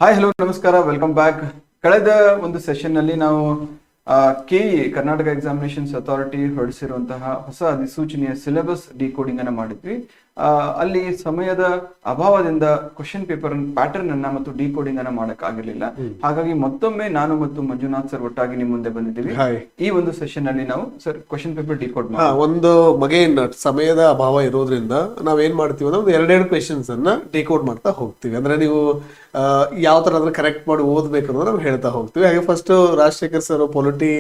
Hi hello ನಮಸ್ಕಾರ, welcome back. ಕಳೆದ ಒಂದು ಸೆಷನ್ ನಲ್ಲಿ ನಾವು ಕೆಇ ಕರ್ನಾಟಕ ಎಕ್ಸಾಮಿನೇಷನ್ಸ್ ಅಥಾರಿಟಿ ಹೊರಡಿಸಿರುವಂತಹ ಹೊಸ ಅಧಿಸೂಚನೆಯ ಸಿಲೆಬಸ್ ಡಿಕೋಡಿಂಗ್ ಅನ್ನ ಮಾಡಿದ್ವಿ. ಅಲ್ಲಿ ಸಮಯದ ಅಭಾವದಿಂದ ಕ್ವಶನ್ ಪೇಪರ್ ಪ್ಯಾಟರ್ನ್ ಅನ್ನ ಮತ್ತು ಡಿಕೋಡಿಂಗ್ ಅನ್ನ ಮಾಡಕ್ ಆಗಿರ್ಲಿಲ್ಲ. ಹಾಗಾಗಿ ಮತ್ತೊಮ್ಮೆ ನಾನು ಮತ್ತು ಮಂಜುನಾಥ್ ಸರ್ ಒಟ್ಟಾಗಿ ನಿಮ್ ಮುಂದೆ ಬಂದಿದ್ದೀವಿ. ಈ ಒಂದು ಸೆಷನ್ ಅಲ್ಲಿ ನಾವು ಸರ್ ಕ್ವಶನ್ ಪೇಪರ್ ಡಿಕೋಡ್ ಒಂದು ಮಗೇನ್ ಸಮಯದ ಅಭಾವ ಇರೋದ್ರಿಂದ ನಾವೇನ್ ಮಾಡ್ತೀವಿ ಅಂದ್ರೆ ಒಂದು ಎರಡೆರಡು ಕ್ವೆಶನ್ಸ್ ಅನ್ನ ಡಿಕೋಡ್ ಮಾಡ್ತಾ ಹೋಗ್ತೀವಿ. ಅಂದ್ರೆ ನೀವು ಯಾವ ತರ ಅಂದ್ರೆ ಕರೆಕ್ಟ್ ಮಾಡಿ ಓದ್ಬೇಕು ಅನ್ನೋದು ನಾವು ಹೇಳ್ತಾ ಹೋಗ್ತೀವಿ. ಹಾಗೆ ಫಸ್ಟ್ ರಾಜಶೇಖರ್ ಸರ್ ಪೊಲಿಟಿ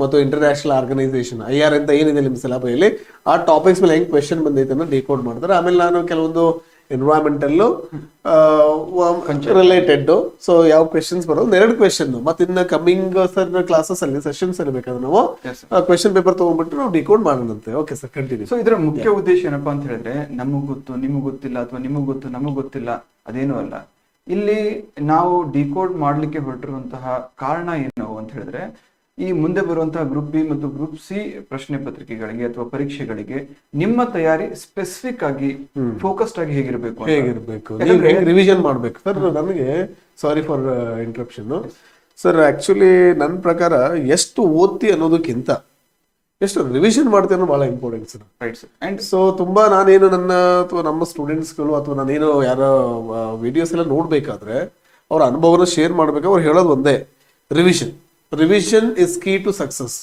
ಮತ್ತು ಇಂಟರ್ನ್ಯಾಷನಲ್ ಆರ್ಗನೈಸೇಷನ್ IR ಅಂತ ಏನಿದೆ ನಿಮ್ಮ ಸಿಲೆಬಸ್ಸಲ್ಲಿ ಆ ಟಾಪಿಕ್ಸ್ ಮೇಲೆ ಹೆಂಗ್ ಕ್ವೆಶನ್ ಬಂದೈತೆ ಅನ್ನೋ ಡಿಕೋಡ್ ಮಾಡ್ತಾರೆ. ಆಮೇಲೆ ನಾನು ಕೆಲವೊಂದು ಎನ್ವೈರನ್ಮೆಂಟಲ್ ರಿಲೇಟೆಡ್ ಸೊ ಯಾವ ಕ್ವೆಶನ್ಸ್ ಬರೋದು ಎರಡು ಕ್ವೆಶನ್ ಮತ್ತೆ ಇನ್ನ ಕಮಿಂಗ್ ಸರ್ ಕ್ಲಾಸಸ್ ಅಲ್ಲಿ ಸೆಷನ್ಸ್ ಅಲ್ಲಿ ಬೇಕಾದ್ರೆ ನಾವು ಕ್ವೆಶನ್ ಪೇಪರ್ ತಗೊಂಡ್ಬಿಟ್ಟು ನಾವು ಡಿಕೋಡ್ ಮಾಡೋಣಂತೆ. Okay sir, continue. ಸೊ ಇದರ ಮುಖ್ಯ ಉದ್ದೇಶ ಏನಪ್ಪಾ ಅಂತ ಹೇಳಿದ್ರೆ, ನಮಗ್ ಗೊತ್ತು ನಿಮಗ್ ಗೊತ್ತಿಲ್ಲ ಅಥವಾ ನಿಮಗ್ ಗೊತ್ತು ನಮಗ್ ಗೊತ್ತಿಲ್ಲ ಅದೇನು ಅಲ್ಲ. ಇಲ್ಲಿ ನಾವು ಡಿಕೋಡ್ ಮಾಡ್ಲಿಕ್ಕೆ ಹೊರಟಿರುವಂತಹ ಕಾರಣ ಏನು ಅಂತ ಹೇಳಿದ್ರೆ, ಈ ಮುಂದೆ ಬರುವಂತಹ ಗ್ರೂಪ್ ಬಿ ಮತ್ತು ಗ್ರೂಪ್ ಸಿ ಪ್ರಶ್ನೆ ಪತ್ರಿಕೆಗಳಿಗೆ ಅಥವಾ ಪರೀಕ್ಷೆಗಳಿಗೆ ನಿಮ್ಮ ತಯಾರಿ ಸ್ಪೆಸಿಫಿಕ್ ಆಗಿ ಫೋಕಸ್ಡ್ ಆಗಿ ಹೇಗಿರ್ಬೇಕು ರಿವಿಷನ್ ಮಾಡ್ಬೇಕು. ಸರ್ ನನಗೆ ಸಾರಿ ಫಾರ್ ಇಂಟರಪ್ಷನ್ ಸರ್, ಆಕ್ಚುಲಿ ನನ್ನ ಪ್ರಕಾರ ಎಷ್ಟು ಓದ್ತಿ ಅನ್ನೋದಕ್ಕಿಂತ ಎಷ್ಟು ರಿವಿಷನ್ ಮಾಡ್ತೀವಿ ಅನ್ನೋ ಬಹಳ important sir. Right sir. And so ತುಂಬಾ ನಾನೇನು ನನ್ನ ಅಥವಾ ನಮ್ಮ ಸ್ಟೂಡೆಂಟ್ಸ್ಗಳು ಅಥವಾ ನಾನೇನು ಯಾರೋ ವಿಡಿಯೋಸ್ ಎಲ್ಲ ನೋಡ್ಬೇಕಾದ್ರೆ ಅವ್ರ ಅನುಭವನ ಶೇರ್ ಮಾಡ್ಬೇಕು. ಅವ್ರು ಹೇಳೋದು ಒಂದೇ, revision is key to success.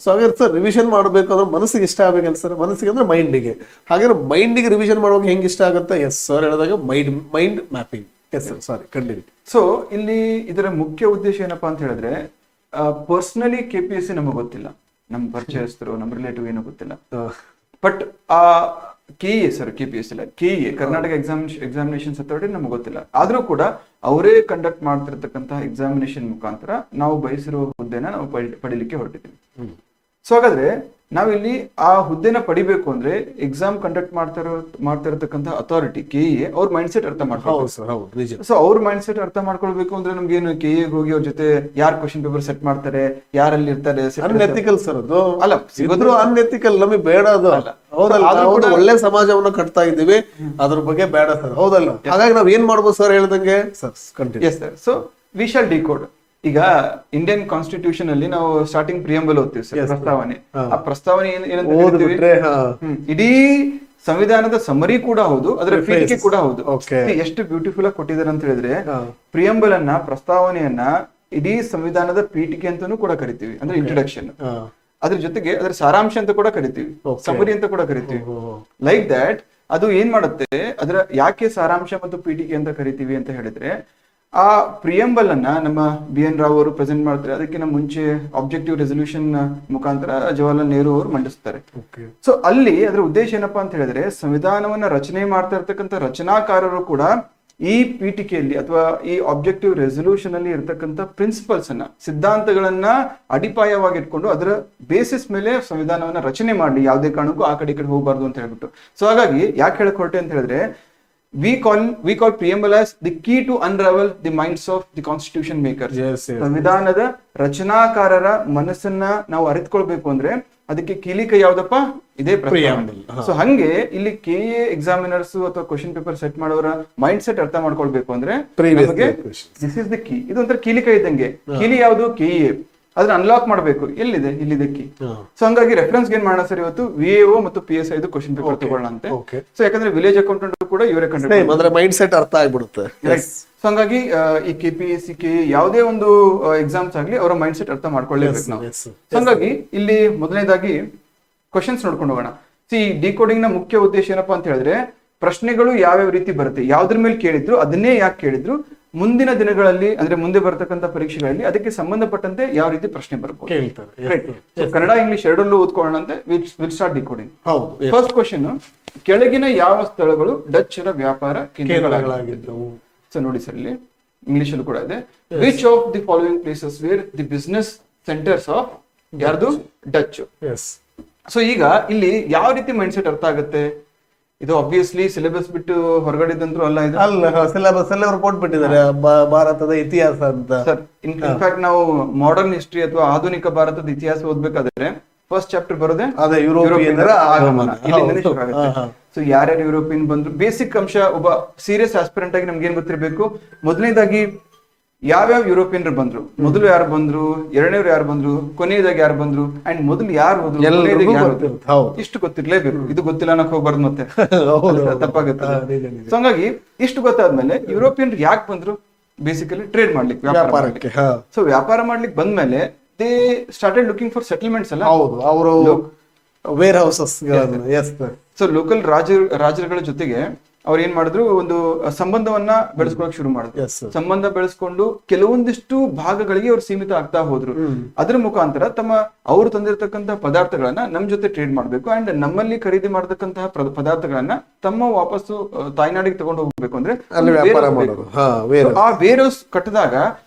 So ಹಾಗಾದ್ರೆ ಸರ್ ರಿವಿಷನ್ ಮಾಡಬೇಕು ಅಂದ್ರೆ ಮನಸ್ಸಿಗೆ ಇಷ್ಟ ಆಗ್ಬೇಕಲ್ಲ ಸರ್. ಮನಸ್ಸಿಗೆ ಅಂದ್ರೆ ಮೈಂಡಿಗೆ. ಹಾಗಾದ್ರೆ ಮೈಂಡಿಗೆ ರಿವಿಷನ್ ಮಾಡುವಾಗ ಹೆಂಗ್ ಇಷ್ಟ ಆಗುತ್ತೆ? ಎಸ್ ಸರ್ ಹೇಳಿದಾಗ ಮೈಂಡ್ ಮ್ಯಾಪಿಂಗ್. ಎಸ್ ಸರ್, ಸಾರಿ ಕಂಟಿನ್ಯೂ. ಸೊ ಇಲ್ಲಿ ಇದರ ಮುಖ್ಯ ಉದ್ದೇಶ ಏನಪ್ಪಾ ಅಂತ ಹೇಳಿದ್ರೆ, ಪರ್ಸನಲಿ KPSC ನಮಗೆ ಗೊತ್ತಿಲ್ಲ, ನಮ್ಮ ಪರಿಚಯಸ್ಥರು ನಮ್ಮ ರಿಲೇಟಿವ್ ಏನೋ ಗೊತ್ತಿಲ್ಲ. ಬಟ್ ಆ KE ಸರ್, KPSC ಇಲ್ಲ, KE ಕರ್ನಾಟಕ ಎಕ್ಸಾಮಿನೇಷನ್ಸ್ ಅಥಾರಿಟಿ ನಮ್ಗೆ ಗೊತ್ತಿಲ್ಲ. ಆದ್ರೂ ಕೂಡ ಅವರೇ ಕಂಡಕ್ಟ್ ಮಾಡ್ತಿರ್ತಕ್ಕಂತಹ ಎಕ್ಸಾಮಿನೇಷನ್ ಮುಖಾಂತರ ನಾವು ಬಯಸಿರುವ ಹುದ್ದೆನ ನಾವು ಪಡಿಲಿಕ್ಕೆ ಹೊರಟಿದ್ದೀವಿ. ಸೊ ಹಾಗಾದ್ರೆ ನಾವಿಲ್ಲಿ ಆ ಹುದ್ದೆನ ಪಡಿಬೇಕು ಅಂದ್ರೆ ಎಕ್ಸಾಮ್ ಕಂಡಕ್ಟ್ ಮಾಡ್ತಾ ಇರತಕ್ಕಂತಹ ಅಥಾರಿಟಿ KE ಅವ್ರ ಮೈಂಡ್ ಸೆಟ್ ಅರ್ಥ ಮಾಡ್ಕೊಳ್ಬೇಕು. ಸೊ ಅವ್ರ ಮೈಂಡ್ ಸೆಟ್ ಅರ್ಥ ಮಾಡ್ಕೊಳ್ಬೇಕು ಅಂದ್ರೆ ನಮ್ಗೆ ಏನು KE ಹೋಗಿ ಅವ್ರ ಜೊತೆ ಯಾರು ಕ್ವಶನ್ ಪೇಪರ್ ಸೆಟ್ ಮಾಡ್ತಾರೆ, ಯಾರಲ್ಲಿ ಇರ್ತಾರೆ, ಅನ್ಎಥಿಕಲ್ ಸರ್ ಅದು. ಅಲ್ಲ, ಸಿಗೋದ್ರು ಅನ್ಎಥಿಕಲ್, ನಮಗೆ ಬೇಡ ಅದು. ಹೌದಲ್ಲ, ಒಳ್ಳೆ ಸಮಾಜವನ್ನ ಕಟ್ತಾ ಇದ್ದೀವಿ, ಅದ್ರ ಬಗ್ಗೆ ಬೇಡ ಸರ್. ಹೌದಲ್ಲ, ಹಾಗಾಗಿ ನಾವ್ ಏನ್ ಮಾಡ್ಬೋದು ಸರ್ ಹೇಳ್ದಂಗೆ sir. Continue. Yes sir. So we shall decode. ಈಗ ಇಂಡಿಯನ್ ಕಾನ್ಸ್ಟಿಟ್ಯೂಷನ್ ಅಲ್ಲಿ ನಾವು ಸ್ಟಾರ್ಟಿಂಗ್ ಪ್ರಿಯಂಬಲ್ ಓದ್ತೀವಿ ಸರ್, ಪ್ರಸ್ತಾವನೆ. ಆ ಪ್ರಸ್ತಾವನೆ ಏನಂತ ಹೇಳ್ತೀವಿ, ಇಡೀ ಸಂವಿಧಾನದ ಸಮರಿ ಕೂಡ ಹೌದು, ಅದರ ಪೀಠಿಕೆ ಕೂಡ ಹೌದು. ಎಷ್ಟು ಬ್ಯೂಟಿಫುಲ್ ಆಗಿ ಕೊಟ್ಟಿದ್ದಾರೆ ಅಂತ ಹೇಳಿದ್ರೆ, ಪ್ರಿಯಂಬಲ್ ಅನ್ನ, ಪ್ರಸ್ತಾವನೆಯನ್ನ ಇಡೀ ಸಂವಿಧಾನದ ಪೀಠಿಕೆ ಅಂತಾನೂ ಕೂಡ ಕರಿತೀವಿ, ಅಂದ್ರೆ ಇಂಟ್ರೊಡಕ್ಷನ್. ಅದ್ರ ಜೊತೆಗೆ ಅದರ ಸಾರಾಂಶ ಅಂತ ಕೂಡ ಕರಿತೀವಿ, ಸಮರಿ ಅಂತ ಕೂಡ ಕರಿತೀವಿ. ಲೈಕ್ ದಟ್ ಅದು ಏನ್ ಮಾಡುತ್ತೆ, ಅದರ ಯಾಕೆ ಸಾರಾಂಶ ಮತ್ತು ಪೀಠಿಕೆ ಅಂತ ಕರಿತೀವಿ ಅಂತ ಹೇಳಿದ್ರೆ, ಆ ಪ್ರಿಯಂಬಲ್ ಅನ್ನ ನಮ್ಮ BN ರಾವ್ ಅವರು ಪ್ರೆಸೆಂಟ್ ಮಾಡ್ತಾರೆ. ಅದಕ್ಕಿಂತ ಮುಂಚೆ ಆಬ್ಜೆಕ್ಟಿವ್ ರೆಸಲ್ಯೂಷನ್ ಮುಖಾಂತರ ಜವಾಹರ್ಲಾಲ್ ನೆಹರು ಅವರು ಮಂಡಿಸ್ತಾರೆ. ಸೊ ಅಲ್ಲಿ ಅದರ ಉದ್ದೇಶ ಏನಪ್ಪಾ ಅಂತ ಹೇಳಿದ್ರೆ, ಸಂವಿಧಾನವನ್ನ ರಚನೆ ಮಾಡ್ತಾ ಇರ್ತಕ್ಕಂಥ ರಚನಾಕಾರರು ಕೂಡ ಈ ಪೀಠಿಕೆಯಲ್ಲಿ ಅಥವಾ ಈ ಆಬ್ಜೆಕ್ಟಿವ್ ರೆಸಲ್ಯೂಷನ್ ಅಲ್ಲಿ ಇರ್ತಕ್ಕಂಥ ಪ್ರಿನ್ಸಿಪಲ್ಸ್ ಅನ್ನ, ಸಿದ್ಧಾಂತಗಳನ್ನ ಅಡಿಪಾಯವಾಗಿ ಇಟ್ಕೊಂಡು ಅದರ ಬೇಸಿಸ್ ಮೇಲೆ ಸಂವಿಧಾನವನ್ನ ರಚನೆ ಮಾಡಿ, ಯಾವುದೇ ಕಾರಣಕ್ಕೂ ಆ ಕಡೆ ಈ ಕಡೆ ಹೋಗಬಾರ್ದು ಅಂತ ಹೇಳ್ಬಿಟ್ಟು. ಸೊ ಹಾಗಾಗಿ ಯಾಕೆ ಹೇಳಕ್ ಹೊರಟೆ ಅಂತ ಹೇಳಿದ್ರೆ, we call preamble as the key to unravel the minds of the constitution makers. ಸಂವಿಧಾನದ ರಚನಾಕಾರರ ಮನಸ್ಸನ್ನ ನಾವು ಅರಿತುಕೊಳ್ಬೇಕು ಅಂದ್ರೆ ಅದಕ್ಕೆ ಕೀಲಿಕ ಯಾವ್ದಪ್ಪ, ಇದೇ ಪ್ರಸ್ತಾವನೆ. ಸೊ ಹಂಗೆ ಇಲ್ಲಿ KA ಎಕ್ಸಾಮಿನರ್ಸ್ ಅಥವಾ ಕ್ವಶನ್ ಪೇಪರ್ ಸೆಟ್ ಮಾಡೋರ ಮೈಂಡ್ ಸೆಟ್ ಅರ್ಥ ಮಾಡ್ಕೊಳ್ಬೇಕು ಅಂದ್ರೆ ದಿಸ್ ಇಸ್ ದ ಕೀ. ಇದು ಒಂಥರ ಕೀಲಿಕ ಇದ್ದಂಗೆ. ಕೀಲಿ ಯಾವುದು? KA. ಅದನ್ನ ಅನ್ಲಾಕ್ ಮಾಡಬೇಕು. ಎಲ್ಲಿದೆ? ಇಲ್ಲಿದೆ ಕೀ. ಸೊ ಹಂಗಾಗಿ ರೆಫರೆನ್ಸ್ ಏನ್ ಮಾಡೋಣ ಸರ್, ಇವತ್ತು VAO ಮತ್ತು PSI ಕ್ವಶನ್ ಪೇಪರ್ ತಗೊಳ್ಳೋಣ ಅಂತೆ. ಸೊ ಯಾಕಂದ್ರೆ ವಿಲೇಜ್ ಅಕೌಂಟೆಂಟ್ ಕೂಡ ಇವರೇ ಕಂಡಕ್ಟ್ ಮೈಂಡ್ ಸೆಟ್ ಅರ್ಥ ಆಗ್ಬಿಡುತ್ತೆ. ಸೊ ಹಂಗಾಗಿ ಈ KPSC ಯಾವುದೇ ಒಂದು ಎಕ್ಸಾಮ್ಸ್ ಆಗ್ಲಿ ಅವರ ಮೈಂಡ್ ಸೆಟ್ ಅರ್ಥ ಮಾಡ್ಕೊಳ್ಳೇಬೇಕು ನಾವು. ಹಂಗಾಗಿ ಇಲ್ಲಿ ಮೊದಲನೇದಾಗಿ ಕ್ವಶನ್ಸ್ ನೋಡ್ಕೊಂಡು ಹೋಗೋಣ. ಡಿಕೋಡಿಂಗ್ ನ ಮುಖ್ಯ ಉದ್ದೇಶ ಏನಪ್ಪಾ ಅಂತ ಹೇಳಿದ್ರೆ, ಪ್ರಶ್ನೆಗಳು ಯಾವ್ಯಾವ ರೀತಿ ಬರುತ್ತೆ, ಯಾವ್ದ್ರ ಮೇಲೆ ಕೇಳಿದ್ರು, ಅದನ್ನೇ ಯಾಕೆ ಕೇಳಿದ್ರು, ಮುಂದಿನ ದಿನಗಳಲ್ಲಿ ಅಂದ್ರೆ ಮುಂದೆ ಬರ್ತಕ್ಕಂಥ ಪರೀಕ್ಷೆಗಳಲ್ಲಿ ಅದಕ್ಕೆ ಸಂಬಂಧಪಟ್ಟಂತೆ ಯಾವ ರೀತಿ ಪ್ರಶ್ನೆ ಬರ್ಬೋದು. ಕನ್ನಡ ಇಂಗ್ಲಿಷ್ ಎರಡಲ್ಲೂ ಓದ್ಕೊಳ್ಳೋಣಂತೆ. Will start decoding. First question, ಕೆಳಗಿನ ಯಾವ ಸ್ಥಳಗಳು ಡಚ್ಚರ ವ್ಯಾಪಾರ ಕೇಂದ್ರಗಳಾಗಿದ್ದವು? ಸೊ ನೋಡಿ ಸರ್, ಇಲ್ಲಿ ಇಂಗ್ಲಿಷ್ ಅಲ್ಲೂ ಕೂಡ ಇದೆ. Which of the following places where the business centres of ಯಾರ್ದು? ಡಚ್. ಸೊ ಈಗ ಇಲ್ಲಿ ಯಾವ ರೀತಿ ಮೈಂಡ್ ಸೆಟ್ ಅರ್ಥ ಆಗುತ್ತೆ? ಇದು ಆಬ್ವಿಯಸ್ಲಿ ಸಿಲೆಬಸ್ ಬಿಟ್ಟು ಹೊರಗಡೆದಂತೂ ಅಲ್ಲ. ಇದು ಸಿಲೆಬಸ್ ಅಲ್ಲಿ ಅವರು ಕೊಟ್ಬಿಟ್ಟಿದ್ದಾರೆ, ಭಾರತದ ಇತಿಹಾಸ ಅಂತ. ಸರ್, ಇನ್ಫ್ಯಾಕ್ಟ್ ನಾವು ಮಾಡರ್ನ್ ಹಿಸ್ಟ್ರಿ ಅಥವಾ ಆಧುನಿಕ ಭಾರತದ ಇತಿಹಾಸ ಓದ್ಬೇಕಾದ್ರೆ ಫಸ್ಟ್ ಚಾಪ್ಟರ್ ಬರೋದೇ ಯುರೋಪಿಯನ್ನರ ಆಗಮನ. ಇಲ್ಲಿಂದನೇ ಶುರು ಆಗುತ್ತೆ. ಸೊ ಯಾರ್ಯಾರು ಯುರೋಪಿಯನ್ ಬಂದ್ರು, ಬೇಸಿಕ್ ಅಂಶ ಒಬ್ಬ ಸೀರಿಯಸ್ ಆಸ್ಪಿರೆಂಟ್ ಆಗಿ ನಮ್ಗೆ ಏನ್ ಗೊತ್ತಿರಬೇಕು? ಮೊದಲನೇದಾಗಿ ಯಾವ್ಯಾವ ಯುರೋಪಿಯನ್ರು ಬಂದ್ರು, ಮೊದಲು ಯಾರು ಬಂದ್ರು, ಎರಡನೇವ್ರು ಯಾರು ಬಂದ್ರು, ಕೊನೆಯದಾಗಿ ಯಾರು ಬಂದ್ರು, ಅಂಡ್ ಮೊದಲು ಯಾರು ಹೋದ್ರು, ಕೊನೆಯದಾಗಿ ಯಾರು ಹೋದ್ರು, ಇಷ್ಟು ಗೊತ್ತಿರ್ಲೇಬೇಕು. ಇದು ಗೊತ್ತಿಲ್ಲ ಅನ್ನಕ್ ಹೋಗ್ಬಾರ್ದು ಮತ್ತೆ ತಪ್ಪಾಗುತ್ತೆ. ಸೊ ಹಂಗಾಗಿ ಇಷ್ಟು ಗೊತ್ತಾದ್ಮೇಲೆ ಯುರೋಪಿಯನ್ ಯಾಕೆ ಬಂದ್ರು, ಬೇಸಿಕಲಿ ಟ್ರೇಡ್ ಮಾಡ್ಲಿಕ್ಕೆ, ವ್ಯಾಪಾರಕ್ಕೆ. ಸೊ ವ್ಯಾಪಾರ ಮಾಡ್ಲಿಕ್ಕೆ ಬಂದ್ಮೇಲೆ they started looking for settlements ಅಲ್ಲ. ಹೌದು, ಅವರು ವೇರ್ ಹೌಸಸ್. ಸೊ ಲೋಕಲ್ ರಾಜರುಗಳ ಜೊತೆಗೆ ಅವ್ರು ಏನ್ ಮಾಡಿದ್ರು, ಒಂದು ಸಂಬಂಧವನ್ನ ಬೆಳೆಸ್ಕೊಳಕ್ ಶುರು ಮಾಡಿದ್ರು. ಸಂಬಂಧ ಬೆಳೆಸ್ಕೊಂಡು ಕೆಲವೊಂದಿಷ್ಟು ಭಾಗಗಳಿಗೆ ಅವ್ರು ಸೀಮಿತ ಆಗ್ತಾ ಹೋದ್ರು. ಅದ್ರ ಮುಖಾಂತರ ಅವ್ರು ತಂದಿರತಕ್ಕಂತಹ ಪದಾರ್ಥಗಳನ್ನ ನಮ್ ಜೊತೆ ಟ್ರೇಡ್ ಮಾಡ್ಬೇಕು, ಅಂಡ್ ನಮ್ಮಲ್ಲಿ ಖರೀದಿ ಮಾಡತಕ್ಕಂತಹ ಪದಾರ್ಥಗಳನ್ನ ವಾಪಸ್ಸು ತಾಯ್ನಾಡಿಗೆ ತಗೊಂಡು ಹೋಗ್ಬೇಕು ಅಂದ್ರೆ ಆ ವೇರ್ ಹೌಸ್ ಕಟ್ಟಿದಾಗ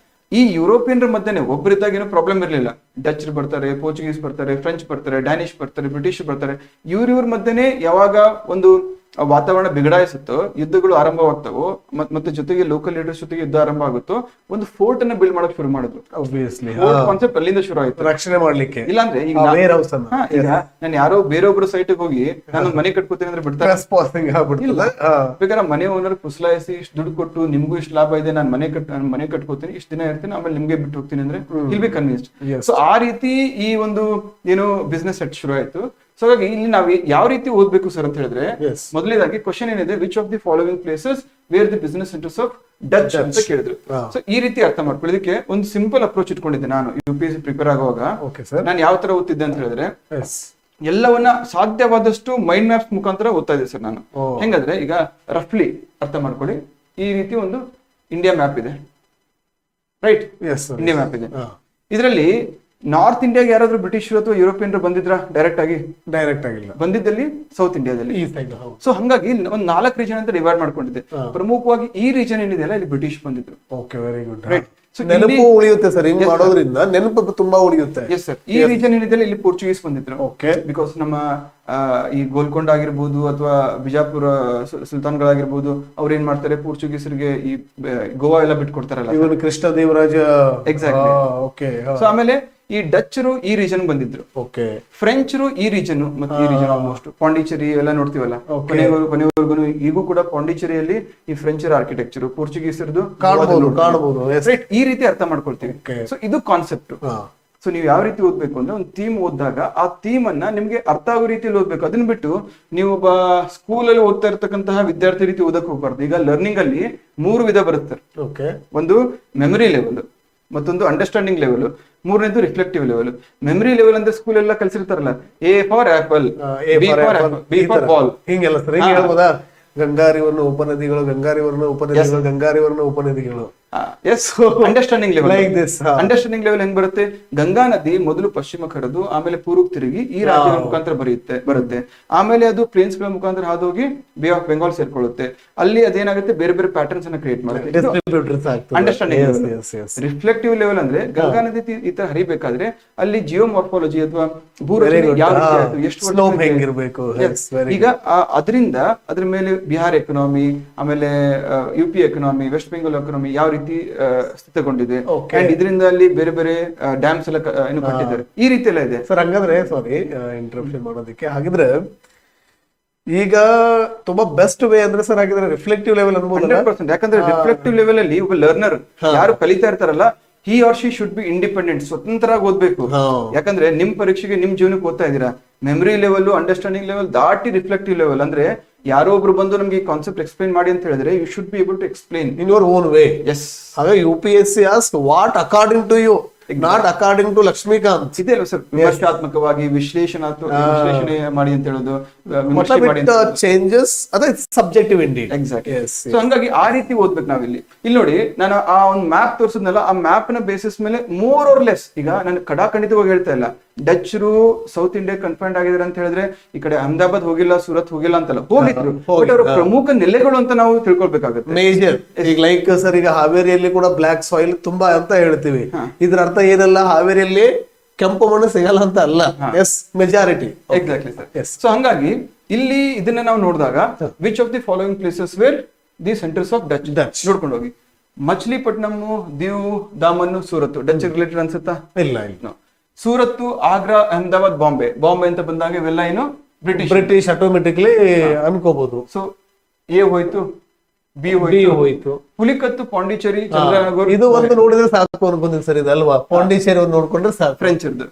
ಈ ಯುರೋಪಿಯನ್ರ ಮಧ್ಯೆ ಒಬ್ಬರಿದ್ದಾಗ ಏನೋ ಪ್ರಾಬ್ಲಮ್ ಇರಲಿಲ್ಲ. ಡಚ್ ಬರ್ತಾರೆ, ಪೋರ್ಚುಗೀಸ್ ಬರ್ತಾರೆ, ಫ್ರೆಂಚ್ ಬರ್ತಾರೆ, ಡ್ಯಾನಿಶ್ ಬರ್ತಾರೆ, ಬ್ರಿಟಿಷ್ ಬರ್ತಾರೆ. ಇವ್ರ ಮಧ್ಯೆನೆ ಯಾವಾಗ ಒಂದು ವಾತಾವರಣ ಬಿಗಡಾಯಿಸುತ್ತೋ, ಯುದ್ಧಗಳು ಆರಂಭವಾಗ್ತಾವೋ, ಮತ್ತೆ ಜೊತೆಗೆ ಲೋಕಲ್ ಲೀಡರ್ಸ್ ಜೊತೆಗೆ ಯುದ್ಧ ಆರಂಭ ಆಗುತ್ತೋ, ಒಂದು ಫೋರ್ಟ್ ಅನ್ನ ಬಿಲ್ಡ್ ಮಾಡಕ್ ಶುರು ಮಾಡಿದ್ರು. ಕಾನ್ಸೆಪ್ಟ್ ಅಲ್ಲಿಂದ ಶುರು ಆಯ್ತು, ರಕ್ಷಣೆ ಮಾಡ್ಲಿಕ್ಕೆ. ಇಲ್ಲಾಂದ್ರೆ ಈಗ ನಾನು ಯಾರೋ ಬೇರೊಬ್ರು ಸೈಟ್ ಹೋಗಿ ನಾನು ಮನೆ ಕಟ್ಕೋತೀನಿ ಅಂದ್ರೆ ಬಿಡ್ತಾರೆ. ಬೇಕಾದ್ರೆ ಮನೆ ಓನರ್ ಕುಸಲಾಯಿಸಿ ಇಷ್ಟು ದುಡ್ಡು ಕೊಟ್ಟು ನಿಮ್ಗೂ ಇಷ್ಟು ಲಾಭ ಇದೆ, ನಾನು ಮನೆ ಕಟ್ಕೋತೀನಿ, ಇಷ್ಟು ದಿನ ಇರ್ತೀನಿ, ಆಮೇಲೆ ನಿಮ್ಗೆ ಬಿಟ್ಟು ಹೋಗ್ತೀನಿ ಅಂದ್ರೆ ಇಲ್ ಬಿ ಕನ್ವಿನ್ಸ್ಡ್. ಸೊ ಆ ರೀತಿ ಈ ಒಂದು ಏನು ಬಿಸ್ನೆಸ್ ಸೆಟ್ ಶುರು ಆಯ್ತು. ಸೊ ಹಾಗಾಗಿ ಇಲ್ಲಿ ನಾವು ಯಾವ ರೀತಿ ಓದ್ಬೇಕು ಸರ್ ಅಂತ ಹೇಳಿದ್ರೆ, ಮೊದಲನೇದಾಗಿ ಕ್ವಶನ್ ಏನಿದೆ, which of the following places where the business centres of Dutch ಅಂತ ಕೇಳಿದ್ರು. ಸೊ ಈ ರೀತಿ ಅರ್ಥ ಮಾಡ್ಕೊಳ್ಳೋದಕ್ಕೆ ಒಂದು ಸಿಂಪಲ್ ಅಪ್ರೋಚ್ ಇಟ್ಕೊಂಡಿದ್ದೆ ನಾನು UPSC ಪ್ರಿಪೇರ್ ಆಗುವಾಗ. ನಾನು ಯಾವ ತರ ಓದ್ತಿದ್ದೆ ಅಂತ ಹೇಳಿದ್ರೆ, ಎಲ್ಲವನ್ನ ಸಾಧ್ಯವಾದಷ್ಟು ಮೈಂಡ್ ಮ್ಯಾಪ್ಸ್ ಮುಖಾಂತರ ಓದ್ತಾ ಇದ್ದೆ ಸರ್ ನಾನು. ಹೆಂಗಂದ್ರೆ ಈಗ ರಫ್ಲಿ ಅರ್ಥ ಮಾಡ್ಕೊಳ್ಳಿ, ಈ ರೀತಿ ಒಂದು ಇಂಡಿಯಾ ಮ್ಯಾಪ್ ಇದೆ, ರೈಟ್? ಇಂಡಿಯಾ ಮ್ಯಾಪ್ ಇದೆ. ಇದರಲ್ಲಿ ನಾರ್ತ್ ಇಂಡಿಯಾಗೆ ಯಾರಾದ್ರೂ ಬ್ರಿಟಿಷರು ಅಥವಾ ಯುರೋಪಿಯನ್ರು ಬಂದಿದ್ರ? ಡೈರೆಕ್ಟ್ ಆಗಿಲ್ಲ. ಬಂದಿದ್ದಲ್ಲಿ ಸೌತ್ ಇಂಡಿಯಾದಲ್ಲಿ. ಸೊ ಹಂಗಾಗಿ ಒಂದ್ 4 ರೀಜನ್ ಅಂತ ಡಿವೈಡ್ ಮಾಡ್ಕೊಂಡಿದ್ದೆ. ಪ್ರಮುಖವಾಗಿ ಈ ರೀಜನ್ ಏನಿದೆಯಲ್ಲ, ಇಲ್ಲಿ ಬ್ರಿಟಿಷ್ ಬಂದಿದ್ರು. Very good. ನೆನಪು ಉಳಿಯುತ್ತೆ ಸರ್, ಹಿಂಗ್ ಮಾಡೋದ್ರಿಂದ ನೆನಪು ತುಂಬಾ ಉಳಿಯುತ್ತೆ. Yes sir. ಈ ರೀಜನ್ ಏನಿದೆ ಇಲ್ಲಿ ಪೋರ್ಚುಗೀಸ್ ಬಂದಿದ್ರು. ಬಿಕಾಸ್ ನಮ್ಮ ಈ ಗೋಲ್ಕೊಂಡ ಆಗಿರ್ಬೋದು ಅಥವಾ ಬಿಜಾಪುರ ಸುಲ್ತಾನ್ಗಳಾಗಿರ್ಬೋದು, ಅವ್ರು ಏನ್ ಮಾಡ್ತಾರೆ, ಪೋರ್ಚುಗೀಸರಿಗೆ ಈ ಗೋವಾ ಎಲ್ಲ ಬಿಟ್ಕೊಡ್ತಾರಲ್ಲ, ಇವರು ಕೃಷ್ಣ ದೇವರಾಜ. ಎಕ್ಸಾಕ್ಟ್ಲಿ. ಸೊ ಆಮೇಲೆ ಈ ಡಚ್ಚರು ಈ ರೀಜನ್ ಬಂದಿದ್ರು, ಫ್ರೆಂಚರು ಈ ರೀಜನ್, ಮತ್ತೆ ಈ ರೀಜನ್ ಆಲ್ಮೋಸ್ಟ್ ಪಾಂಡಿಚೇರಿ ಎಲ್ಲ ನೋಡ್ತೀವಲ್ಲ, ಕೊನೆವರೆಗೂ ಈಗೂ ಕೂಡ ಪಾಂಡಿಚೇರಿಯಲ್ಲಿ ಈ ಫ್ರೆಂಚರ್ ಆರ್ಕಿಟೆಕ್ಚರ್, ಪೋರ್ಚುಗೀಸರದು ಕಾಣಬಹುದು. ಈ ರೀತಿ ಅರ್ಥ ಮಾಡ್ಕೊಳ್ತೀವಿ. ಸೊ ಇದು ಕಾನ್ಸೆಪ್ಟ್. ಸೊ ನೀವು ಯಾವ ರೀತಿ ಓದ್ಬೇಕು ಅಂದ್ರೆ, ಒಂದು ಥೀಮ್ ಓದಿದಾಗ ಆ ಥೀಮ್ ಅನ್ನ ನಿಮ್ಗೆ ಅರ್ಥ ಆಗೋ ರೀತಿಯಲ್ಲಿ ಓದ್ಬೇಕು. ಅದನ್ನ ಬಿಟ್ಟು ನೀವು ಒಬ್ಬ ಸ್ಕೂಲಲ್ಲಿ ಓದ್ತಾ ಇರ್ತಕ್ಕಂತಹ ವಿದ್ಯಾರ್ಥಿ ರೀತಿ ಓದಕ್ ಹೋಗ್ಬಾರ್ದು. ಈಗ ಲರ್ನಿಂಗ್ ಅಲ್ಲಿ 3 ವಿಧ ಬರುತ್ತೆ. ಒಂದು ಮೆಮರಿ ಲೆವೆಲ್, ಮತ್ತೊಂದು ಅಂಡರ್ಸ್ಟ್ಯಾಂಡಿಂಗ್ ಲೆವೆಲ್, ಮೂರನೇದು ರಿಫ್ಲೆಕ್ಟಿವ್ ಲೆವೆಲ್. ಮೆಮರಿ ಲೆವೆಲ್ ಅಂದ್ರೆ ಸ್ಕೂಲ್ ಎಲ್ಲ ಕಲ್ಸಿರ್ತಾರಲ್ಲ, A for apple, B for B for ball, ಹಿಂಗೆಲ್ಲ ಸರ್. ಹಿಂಗೆ ಹೇಳ್ಬೋದಾ? ಗಂಗಾರಿವರ್ಣ ಉಪನದಿಗಳು, ಗಂಗಾರಿವರ್ಣ ಉಪನದಿಗಳು, ಗಂಗಾರಿವರ್ಣ ಉಪನದಿಗಳು. Understanding level. ಅಂಡರ್ಸ್ಟ್ಯಾಂಡಿಂಗ್ ಲೆವೆಲ್ ಹೆಂಗ್ ಬರುತ್ತೆ? ಗಂಗಾ ನದಿ ಮೊದಲು ಪಶ್ಚಿಮಕ್ಕೆ ಹರಿದು ಆಮೇಲೆ ಪೂರ್ವಕ್ಕೆ ತಿರುಗಿ ಈ ರಾಜ್ಯಗಳ ಮುಖಾಂತರ ಬರುತ್ತೆ. ಆಮೇಲೆ ಅದು ಪ್ಲೇನ್ಸ್ ಗಳ ಮುಖಾಂತರ ಹಾದೋಗಿ ಬೇ ಆಫ್ ಬೆಂಗಾಲ್ ಸೇರ್ಕೊಳ್ಳುತ್ತೆ. ಅಲ್ಲಿ ಅದೇನಾಗುತ್ತೆ, ಬೇರೆ ಬೇರೆ ಪ್ಯಾಟರ್ನ್ಸ್ ಅನ್ನ ಕ್ರಿಯೇಟ್ ಮಾಡುತ್ತೆ. Understanding level. ರಿಫ್ಲೆಕ್ಟಿವ್ ಲೆವೆಲ್ ಅಂದ್ರೆ ಗಂಗಾ ನದಿ ಈ ತರ ಹರಿಬೇಕಾದ್ರೆ ಅಲ್ಲಿ ಜಿಯೋಮಾರ್ಫಾಲಜಿ ಅಥವಾ ಭೂರಚನೆ ಯಾವ ರೀತಿ ಆಯ್ತು, ಎಷ್ಟು ಹೆಂಗಿರ್ಬೇಕು, ಈಗ ಅದರಿಂದ ಅದ್ರ ಮೇಲೆ ಬಿಹಾರ್ ಎಕನಾಮಿ, ಆಮೇಲೆ UP economy, West Bengal economy ಯಾವ ರೀತಿ ಸ್ಥಿತಗೊಂಡಿದೆ, ಅಂಡ್ ಇದರಿಂದ ಅಲ್ಲಿ ಬೇರೆ ಬೇರೆ ಡ್ಯಾಮ್ಸ್ ಎಲ್ಲ ಕಟ್ಟಿದ್ದಾರೆ. ಈ ರೀತಿ ಎಲ್ಲ ಇದೆ ಸರ್. ಹಂಗಂದ್ರೆ ಸಾರಿ ಇಂಟರಪ್ಷನ್ ಮಾಡೋದಕ್ಕೆ, ಹಾಗಿದ್ರೆ ಈಗ ತುಂಬಾ ಬೆಸ್ಟ್ ವೇ ಅಂದ್ರೆ ಸರ್ ಹಾಗಿದ್ರೆ ರಿಫ್ಲೆಕ್ಟಿವ್ ಲೆವೆಲ್ ಅನ್ಬೋದು. 100%. ಯಾಕಂದ್ರೆ ರಿಫ್ಲೆಕ್ಟಿವ್ ಲೆವೆಲ್ ಅಲ್ಲಿ ಒಬ್ಬ ಲರ್ನರ್ ಯಾರು ಕಲಿತಾ ಇರ್ತಾರಲ್ಲ, he or she should be independent, ಸ್ವತಂತ್ರವಾಗಿ ಓದ್ಬೇಕು. ಯಾಕಂದ್ರೆ ನಿಮ್ ಪರೀಕ್ಷೆಗೆ ನಿಮ್ ಜೀವನಕ್ಕೆ ಓದ್ತಾ ಇದೀರಾ, ಮೆಮರಿ ಲೆವೆಲ್, ಅಂಡರ್ಸ್ಟ್ಯಾಂಡಿಂಗ್ ಲೆವೆಲ್ ದಾಟಿ ರಿಫ್ಲೆಕ್ಟಿವ್ ಲೆವೆಲ್ ಅಂದ್ರೆ ಯಾರೋ ಒಬ್ರು ಬಂದು ನಮ್ಗೆ ಈ ಕಾನ್ಸೆಪ್ಟ್ ಎಕ್ಸ್ಪ್ಲೈನ್ ಮಾಡಿ ಅಂತ ಹೇಳಿದ್ರೆ, you should be able to explain in your own way. Yes. ಹಾಗಾಗಿ UPSC ask what according to you, not according to Laxmikanth. ಇದೆ ಅಲ್ವಾ ಸರ್, ವಿಮರ್ಶಾತ್ಮಕವಾಗಿ ವಿಶ್ಲೇಷಣೆ ಮಾಡಿ ಅಂತ ಹೇಳೋದು, ಚೇಂಜಸ್ ಅದೇ ಸಬ್ಜೆಕ್ಟಿವ್ ಇಂಡಿ. ಎಕ್ಸಾಕ್ಟ್ಲಿ. ಸೊ ಹಂಗಾಗಿ ಆ ರೀತಿ ಓದ್ಬೇಕು ನಾವಿಲ್ಲಿ. ಇಲ್ಲಿ ನೋಡಿ, ನಾನು ಆ ಒಂದು ಮ್ಯಾಪ್ ತೋರಿಸಿದ್ನಲ್ಲ, ಆ ಮ್ಯಾಪ್ ನ ಬೇಸಿಸ್ ಮೇಲೆ ಮೋರ್ ಆರ್ ಲೆಸ್, ಈಗ ನಾನು ಖಂಡಿತವಾಗಿ ಹೇಳ್ತಾ ಇಲ್ಲ ಡಚ್ರು ಸೌತ್ ಇಂಡಿಯಾ ಕನ್ಫೈನ್ಡ್ ಆಗಿದ್ದಾರೆ ಅಂತ ಹೇಳಿದ್ರೆ ಈ ಕಡೆ ಅಹಮದಾಬಾದ್ ಹೋಗಿಲ್ಲ, ಸೂರತ್ ಹೋಗಿಲ್ಲ ಅಂತಲ್ಲ, ಹೋಗಿದ್ರು. ಬಟ್ ಅವರ ಪ್ರಮುಖ ನೆಲೆಗಳು ಅಂತ ನಾವು ತಿಳ್ಕೊಳ್ಬೇಕಾಗುತ್ತೆ. ಮೇಜರ್ ಈಗ ಲೈಕ್ ಸರ್, ಈಗ ಹಾವೇರಿಯಲ್ಲಿ ಕೂಡ ಬ್ಲಾಕ್ ಸಾಯಿಲ್ ತುಂಬಾ ಅಂತ ಹೇಳ್ತೀವಿ. ಇದ್ರ ಅರ್ಥ ಏನಲ್ಲ, ಹಾವೇರಿಯಲ್ಲಿ ಕೆಂಪು ಮಣ್ಣು ಸಿಗಲ್ಲ ಅಂತ ಅಲ್ಲ. Yes, majority. Exactly sir. So ಹಂಗಾಗಿ ಇಲ್ಲಿ ಇದನ್ನ ನಾವು ನೋಡಿದಾಗ, which of the following places where the centres of Dutch ನೋಡ್ಕೊಂಡು ಹೋಗಿ. ಮಚ್ಲಿಪಟ್ನಮ್, ದೀವ್, ದಾಮನ್, ಸೂರತ್ ಡಚ್ ರಿಲೇಟೆಡ್ ಅನ್ಸುತ್ತಾ? ಇಲ್ಲ. ಸೂರತ್, ಆಗ್ರಾ, ಅಹಮದಾಬಾದ್, ಬಾಂಬೆ ಅಂತ ಬಂದಾಗ ಇವೆಲ್ಲ ಏನು ಬ್ರಿಟಿಷ್ ಆಟೋಮೆಟಿಕ್ಲಿ ಅನ್ಕೋಬಹುದು. ಸೊ ಎ ಹೋಯ್ತು, ಬಿ ಹೋಯ್ತು. ಹುಲಿಕತ್ತು ಪಾಂಡಿಚೇರಿ ಚಂದ್ರನಗರ್ ಇದು ಒಂದು ನೋಡಿದ್ರೆ ಸಾಕು ಅನ್ಕೊಂತೀನಿ ಸರ್, ಇದಲ್ವಾ? ಪಾಂಡಿಚೇರಿ ಒಂದು ನೋಡ್ಕೊಂಡ್ರೆ ಸಾಕು. ಫ್ರೆಂಚ್ ಇದ್ದು.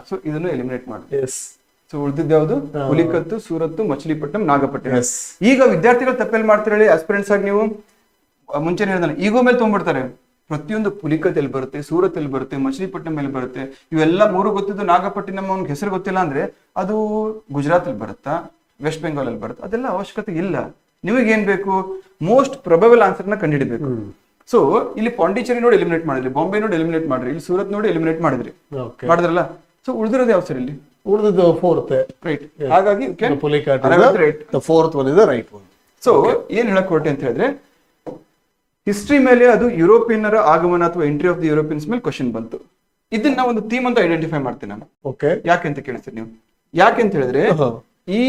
ಸೊ ಇದನ್ನು ಎಲಿಮಿನೇಟ್ ಮಾಡಿ. ಎಸ್. ಸೊ ಉಳಿದಿದ್ದು ಯಾವುದು? ಹುಲಿಕತ್ತು, ಸೂರತ್, ಮಚಿಲಿಪಟ್ಟಣಂ, ನಾಗಪಟ್ಟಿನಂ. ಈಗ ವಿದ್ಯಾರ್ಥಿಗಳು ತಪ್ಪೆಲ್ಲಿ ಮಾಡ್ತಾರೆ ಹೇಳಿ? ಆಸ್ಪಿರೆಂಟ್ಸ್ ಆಗಿ ನೀವು ಮುಂಚೆನೆ ಹೇಳಿದಾನೆ ಈಗೋ ಮೇಲೆ ತಗೊಂಡ್ಬಿಡ್ತಾರೆ. ಪ್ರತಿಯೊಂದು ಪುಲಿಕತ್ ಎಲ್ಲಿ ಬರುತ್ತೆ, ಸೂರತ್ ಎಲ್ಲಿ ಬರುತ್ತೆ, ಮಚಿಲಿಪಟ್ಟಣಂ ಎಲ್ಲಿ ಬರುತ್ತೆ, ಇವೆಲ್ಲ ಮೂರು ಗೊತ್ತಿದ್ದು ನಾಗಪಟ್ಟಿನಂ ಅವ್ನಿಗೆ ಹೆಸರು ಗೊತ್ತಿಲ್ಲ ಅಂದ್ರೆ ಅದು ಗುಜರಾತ್ ಅಲ್ಲಿ ಬರುತ್ತಾ, ವೆಸ್ಟ್ ಬೆಂಗಾಲ್ ಅಲ್ಲಿ ಬರುತ್ತೆ, ಅದೆಲ್ಲ ಅವಶ್ಯಕತೆ ಇಲ್ಲ. ನಿಮಗೇನ್ ಬೇಕು? ಮೋಸ್ಟ್ ಪ್ರೊಬಬಲ್ ಆನ್ಸರ್ ನ ಕಂಡುಹಿಡಬೇಕು. ಸೊ ಇಲ್ಲಿ ಪಾಂಡಿಚೇರಿ ನೋಡಿ ಎಲಿಮಿನೇಟ್ ಮಾಡಿದ್ರಿ, ಬಾಂಬೆ ನೋಡಿ ಎಲಿಮಿನೇಟ್ ಮಾಡ್ರಿ, ಇಲ್ಲಿ ಸೂರತ್ ನೋಡಿ ಎಲಿಮಿನೇಟ್ ಮಾಡಿದ್ರಿ, ಮಾಡಿದ್ರಲ್ಲ. ಸೊ ಉಳಿದಿರೋದು ಯಾವ ಸರ್ ಇಲ್ಲಿ? ಉಳಿದಿದ್ದು ಫೋರ್ತ್. ರೈಟ್. ಹಾಗಾಗಿ fourth one is right one. So ಏನ್ ಹೇಳಕ್ ಹೊರಟೆ ಅಂತ ಹೇಳಿದ್ರೆ, ಹಿಸ್ಟ್ರಿ ಮೇಲೆ ಅದು ಯುರೋಪಿಯನ್ನರ ಆಗಮನ ಅಥವಾ ಎಂಟ್ರಿ ಆಫ್ ದಿ ಯುರೋಪಿಯನ್ಸ್ ಮೇಲೆ ಕ್ವಶನ್ ಬಂತು. ಇದನ್ನ ಒಂದು ಥೀಮ್ ಅಂತ ಐಡೆಂಟಿಫೈ ಮಾಡ್ತೀನಿ ನಾನು. ಯಾಕೆ ಅಂತ ಕೇಳಿಸ್ತೀರಿ ನೀವು? ಯಾಕೆ ಅಂತ ಹೇಳಿದ್ರೆ ಈ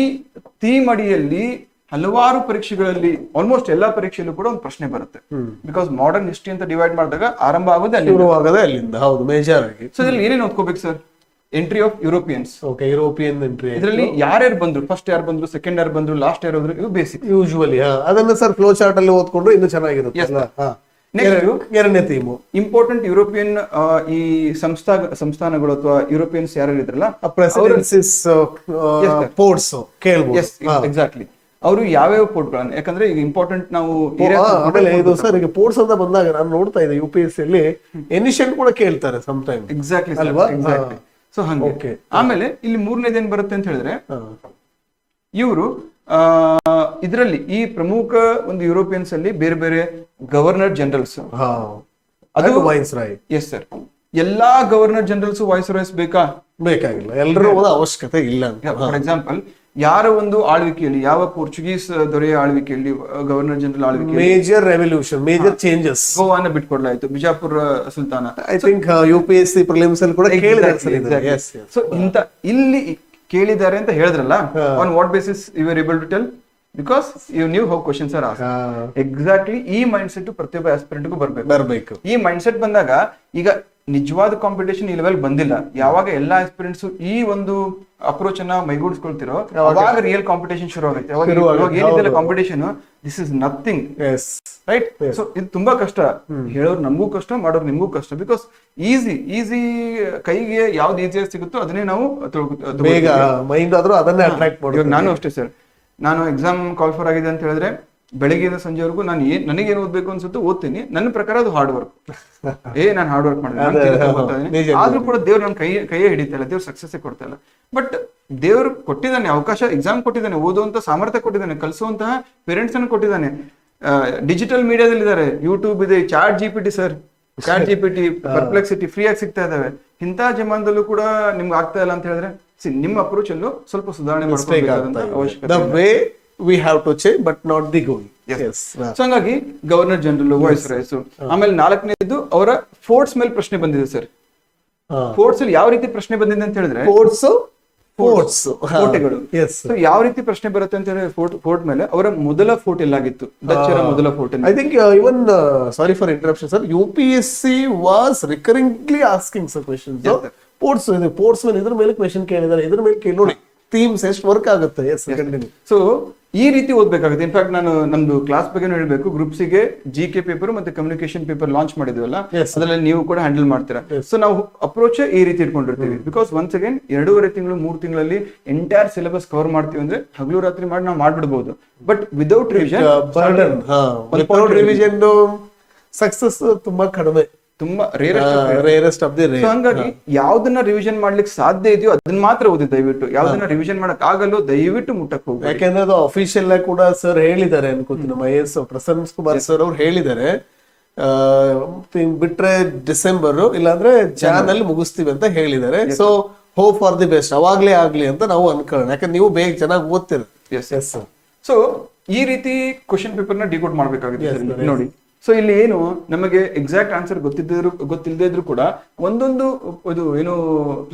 ಥೀಮ್ ಅಡಿಯಲ್ಲಿ ಹಲವಾರು ಪರೀಕ್ಷೆಗಳಲ್ಲಿ, ಆಲ್ಮೋಸ್ಟ್ ಎಲ್ಲಾ ಪರೀಕ್ಷೆಯಲ್ಲೂ ಕೂಡ ಒಂದು ಪ್ರಶ್ನೆ ಬರುತ್ತೆ. ಬಿಕಾಸ್ ಮಾಡರ್ನ್ ಹಿಸ್ಟ್ರಿ ಅಂತ ಡಿವೈಡ್ ಮಾಡಿದಾಗ ಆರಂಭ ಆಗೋದೇ ಅಲ್ಲಿಂದ. ಹೌದು, ಮೇಜರ್ ಆಗಿ. ಸೊ ಇದ್ರಲ್ಲಿ ಏನೇನು ಓದ್ಕೋಬೇಕು sir? Entry of Europeans. European entry. ಇದರಲ್ಲಿ ಯಾರ್ಯಾರು ಬಂದ್ರು, ಫಸ್ಟ್ ಯಾರು ಬಂದ್ರು, ಸೆಕೆಂಡ್ ಯಾರು ಬಂದ್ರು, ಲಾಸ್ಟ್ ಯಾರು ಹೋದ್ರು, ಇವು ಬೇಸಿಕ್. ಯೂಶುವಲಿ ಅದನ್ನ ಸರ್ ಫ್ಲೋ ಚಾರ್ಟ್ ಅಲ್ಲಿ ಓದ್ಕೊಂಡ್ರೆ ಇನ್ನು ಚೆನ್ನಾಗಿರುತ್ತೆ. ಎರಡನೇ ಥೀಮು ಇಂಪಾರ್ಟೆಂಟ್ ಯುರೋಪಿಯನ್ ಈ ಸಂಸ್ಥಾನಗಳು ಅಥವಾ ಯುರೋಪಿಯನ್ಸ್ ಯಾರು ಇದ್ರಲ್ಲ, ಪ್ರೆಸಿಡೆನ್ಸಿಸ್, ಪೋರ್ಟ್ಸ್ ಕೇಳ್ಬೋದು. ಎಕ್ಸಾಕ್ಟ್ಲಿ. ಅವರು ಯಾವ್ಯಾವ ಪೋರ್ಟ್ಗಳನ್ನ, ಯಾಕಂದ್ರೆ ಈಗ ಇಂಪಾರ್ಟೆಂಟ್ ನಾವು ಆಮೇಲೆ ಇದು ಸರ್ ಈಗ ಪೋರ್ಟ್ಸ್ ಅಂತ ಬಂದಾಗ ನಾನು ನೋಡ್ತಾ ಇದ್ದೆ UPSC ಅಲ್ಲಿ ಎನಿಷಿಯಂಟ್ ಕೂಡ ಕೇಳ್ತಾರೆ some time. Exactly exactly. So ಹಂಗೆ. ಆಮೇಲೆ ಇಲ್ಲಿ ಮೂರನೇದೇನ್ ಬರುತ್ತೆ ಅಂತ ಹೇಳಿದ್ರೆ, ಇವರು ಇದರಲ್ಲಿ ಈ ಪ್ರಮುಖ ಒಂದು ಯುರೋಪಿಯನ್ಸ್ ಅಲ್ಲಿ ಬೇರೆ ಬೇರೆ ಗವರ್ನರ್ ಜನರಲ್ಸ್, ಅದು ವೈಸ್ರಾಯ್. Yes sir. ಎಲ್ಲಾ ಗವರ್ನರ್ ಜನರಲ್ಸ್ ವೈಸ್ರಾಯ್ಸ್ ಬೇಕಾಗಿಲ್ಲ, ಎಲ್ಲರೂ ಅವಶ್ಯಕತೆ ಇಲ್ಲ. ಫಾರ್ ಎಕ್ಸಾಂಪಲ್, ಯಾರ ಒಂದು ಆಳ್ವಿಕೆಯಲ್ಲಿ, ಯಾವ ಪೋರ್ಚುಗೀಸ್ ದೊರೆಯ ಆಳ್ವಿಕೆಯಲ್ಲಿ, ಗವರ್ನರ್ ಜನರಲ್ ಆಳ್ವಿಕೆ, ಮೇಜರ್ ರೆವಲ್ಯೂಷನ್, ಮೇಜರ್ ಚೇಂಜಸ್, ಗೋವಾನ ಬಿಟ್ಕೊಡ್ಲಾಯ್ತು, ಬಿಜಾಪುರ ಸುಲ್ತಾನ. ಐ ಥಿಂಕ್ UPSC ಪ್ರಿಲಿಮ್ಸ್ ಅಲ್ಲಿ ಕೂಡ ಕೇಳಿದ್ದಾರೆ. ಸೊ ಇಂತ ಇಲ್ಲಿ ಕೇಳಿದ್ದಾರೆ ಅಂತ ಹೇಳಿದ್ರಲ್ಲ, on what basis you are able to tell? Because you knew how questions are asked. Exactly ಈ ಮೈಂಡ್ ಸೆಟ್ ಪ್ರತಿಯೊಬ್ಬ ಆಸ್ಪಿರೆಂಟ್ಗೂ ಬರ್ಬೇಕು. ಈ ಮೈಂಡ್ ಸೆಟ್ ಬಂದಾಗ ಈಗ ನಿಜವಾದ ಕಾಂಪಿಟೇಷನ್ ಈ ಲೆವೆಲ್ ಬಂದಿಲ್ಲ. ಯಾವಾಗ ಎಲ್ಲಾ ಆಸ್ಪಿರೆಂಟ್ಸ್ ಈ ಒಂದು ಅಪ್ರೋಚ್ ಅನ್ನ ಮೈಗೂಡಿಸ್ಕೊಳ್ತಿರೋ ಅವಾಗ ರಿಯಲ್ ಕಾಂಪಿಟೇಷನ್ ಶುರು ಆಗುತ್ತೆ. ಏನಿದೆ competition, this is nothing, right? So ಇದು ತುಂಬಾ ಕಷ್ಟ. ಹೇಳೋರು ನಮಗೂ ಕಷ್ಟ, ಮಾಡೋರು ನಿಮ್ಗೂ ಕಷ್ಟ. ಬಿಕಾಸ್ ಈಸಿ ಕೈಗೆ ಯಾವ್ದು ಈಸಿಯಾಗಿ ಸಿಗುತ್ತೋ ಅದನ್ನೇ ನಾವು ನಾನು ಅಷ್ಟೇ ಸರ್. ನಾನು ಎಕ್ಸಾಮ್ ಕಾಲ್ಫರ್ ಆಗಿದೆ ಅಂತ ಹೇಳಿದ್ರೆ ಬೆಳಗ್ಗೆಯಿಂದ ಸಂಜೆವರೆಗೂ ನಾನು ನನಗೇನು ಓದ್ಬೇಕು ಅನ್ಸುತ್ತೋ ಓದ್ತೀನಿ. ನನ್ನ ಪ್ರಕಾರ ಅದು ಹಾರ್ಡ್ ವರ್ಕ್. ನಾನು ಹಾರ್ಡ್ ವರ್ಕ್ ಮಾಡಿದೆ, ಆದ್ರೂ ಕೂಡ ದೇವ್ರು ನನ್ನ ಕೈಯೇ ಹಿಡಿತಾ ಇಲ್ಲ, ದೇವ್ರು ಸಕ್ಸಸ್ ಕೊಡ್ತಾ ಇಲ್ಲ. ಬಟ್ ದೇವ್ರು ಕೊಟ್ಟಿದ್ದಾನೆ ಅವಕಾಶ, ಎಕ್ಸಾಮ್ ಕೊಟ್ಟಿದ್ದಾನೆ, ಓದುವಂತ ಸಾಮರ್ಥ್ಯ ಕೊಟ್ಟಿದ್ದಾನೆ, ಕಲಿಸುವಂತಹ ಪೇರೆಂಟ್ಸ್ ಅನ್ನು ಕೊಟ್ಟಿದ್ದಾನೆ. ಡಿಜಿಟಲ್ ಮೀಡಿಯಾದಲ್ಲಿ ಇದ್ದಾರೆ, ಯೂಟ್ಯೂಬ್ ಇದೆ, chat GPT sir, chat GPT, perplexity free ಆಗಿ ಸಿಗ್ತಾ ಇದಾವೆ. ಇಂಥ ಜಮಾನದಲ್ಲೂ ಕೂಡ ನಿಮ್ಗೆ ಆಗ್ತಾ ಇಲ್ಲ ಅಂತ ಹೇಳಿದ್ರೆ ನಿಮ್ಮ ಅಪ್ರೋಚ್ ಅಲ್ಲೂ ಸ್ವಲ್ಪ ಸುಧಾರಣೆ ಮಾಡಬೇಕಾದಂತ ಅವಶ್ಯಕತೆ. We have to change, but not the goal. Yes. So ಹಂಗಾಗಿ ಗವರ್ನರ್ ಜನರಲ್, ವೈಸ್ರಾಯ್ಸ್. ಆಮೇಲೆ ನಾಲ್ಕನೇದು ಅವರ ಫೋರ್ಟ್ಸ್ ಮೇಲೆ ಪ್ರಶ್ನೆ ಬಂದಿದೆ ಸರ್. ಫೋರ್ಟ್ಸ್ ಅಲ್ಲಿ ಯಾವ ರೀತಿ ಪ್ರಶ್ನೆ ಬಂದಿದೆ ಅಂತ ಹೇಳಿದ್ರೆ, ಕೋಟೆಗಳು. ಸೊ ಯಾವ ರೀತಿ ಪ್ರಶ್ನೆ ಬರುತ್ತೆ ಅಂತ ಹೇಳಿದ್ರೆ, ಫೋರ್ಟ್ ಮೇಲೆ ಅವರ ಮೊದಲ ಫೋರ್ಟ್ ಎಲ್ಲಾಗಿತ್ತು, ಡಚ್ಚರ ಮೊದಲ fort. I think even sorry for interruption sir, UPSC was recurringly asking sir questions. Ports ಮೇಲೆ ಇದ್ರ ಮೇಲೆ ಕ್ವೆಶ್ಚನ್ ಕೇಳಿದ್ದಾರೆ, ಇದ್ರ ಮೇಲೆ ಕೇಳಿ ನೋಡಿ ಥೀಮ್ಸ್ ಎಷ್ಟು ವರ್ಕ್ ಆಗುತ್ತೆ. ಸೊ ಈ ರೀತಿ ಓದ್ಬೇಕಾಗುತ್ತೆ. ಇನ್ಫ್ಯಾಕ್ಟ್ ನಾನು ನಮ್ದು ಕ್ಲಾಸ್ ಬಗ್ಗೆ ಹೇಳ್ಬೇಕು, ಗ್ರೂಪ್ಸಿಗೆ GK ಪೇಪರ್ ಮತ್ತೆ ಕಮ್ಯುನಿಕೇಶನ್ ಪೇಪರ್ ಲಾಂಚ್ ಮಾಡಿದ್ವಲ್ಲ, ಅದರಲ್ಲಿ ನೀವು ಕೂಡ ಹ್ಯಾಂಡಲ್ ಮಾಡ್ತೀರಾ. ಸೊ ನಾವು ಅಪ್ರೋಚ್ ಈ ರೀತಿ ಇಟ್ಕೊಂಡಿರ್ತೀವಿ. ಬಿಕಾಸ್ ಒನ್ಸ್ ಅಗೇನ್ 2.5 ತಿಂಗಳು 3 ತಿಂಗಳಲ್ಲಿ ಎಂಟೈರ್ ಸಿಲೆಬಸ್ ಕವರ್ ಮಾಡ್ತೀವಿ ಅಂದ್ರೆ ಹಗಲು ರಾತ್ರಿ ಮಾಡಿ ನಾವು ಮಾಡ್ಬಿಡ್ಬಹುದು. ಬಟ್ ವಿದೌಟ್ ರಿವಿಷನ್ ಸಕ್ಸಸ್ ತುಂಬಾ ಕಡಿಮೆ, ತುಂಬಾ ರೇರೆಸ್ಟ್ ಆಫ್ ದಿ ರೇರ್. ಹಂಗಾಗಿ ಯಾವ್ದನ್ನ ರಿವಿಷನ್ ಮಾಡ್ಲಿಕ್ಕೆ ಸಾಧ್ಯ ಇದೆಯೋ ಅದನ್ನ ಮಾತ್ರ ಓದಿ ದಯವಿಟ್ಟು. ಯಾವ್ದನ್ನ ರಿವಿಷನ್ ಮಾಡಕ್ ಆಗಲ್ಲೋ ದಯವಿಟ್ಟು ಮುಟ್ಟಕ್ ಹೋಗಿ. ಯಾಕೆಂದ್ರೆ ಅದು ಅಫಿಷಿಯಲ್ ಆಗಿ ಕೂಡ ಸರ್ ಹೇಳಿದ್ದಾರೆ ಅನ್ಕೋತೀನಿ, ನಮ್ಮ IAS ಪ್ರಸನ್ನ ಕುಮಾರ್ ಸರ್ ಅವ್ರು ಹೇಳಿದ್ದಾರೆ, ಬಿಟ್ರೆ ಡಿಸೆಂಬರ್ ಇಲ್ಲಾಂದ್ರೆ ಜಾನ್ ಅಲ್ಲಿ ಮುಗಿಸ್ತೀವಿ ಅಂತ ಹೇಳಿದ್ದಾರೆ. So hope for the best, ಅವಾಗ್ಲೇ ಆಗ್ಲಿ ಅಂತ ನಾವು ಅನ್ಕೊಳ್ಳೋಣ. ಯಾಕಂದ್ರೆ ನೀವು ಬೇಗ ಚೆನ್ನಾಗಿ ಓದ್ತೀರ. ಸೊ ಈ ರೀತಿ ಕ್ವಶನ್ ಪೇಪರ್ ನ ಡಿಕೋಡ್ ಮಾಡ್ಬೇಕಾಗುತ್ತೆ ನೋಡಿ. ಸೊ ಇಲ್ಲಿ ಏನು ನಮಗೆ ಎಕ್ಸಾಕ್ಟ್ ಆನ್ಸರ್ ಗೊತ್ತಿಲ್ಲದೆ ಇದ್ರು ಕೂಡ ಒಂದೊಂದು ಇದು ಏನು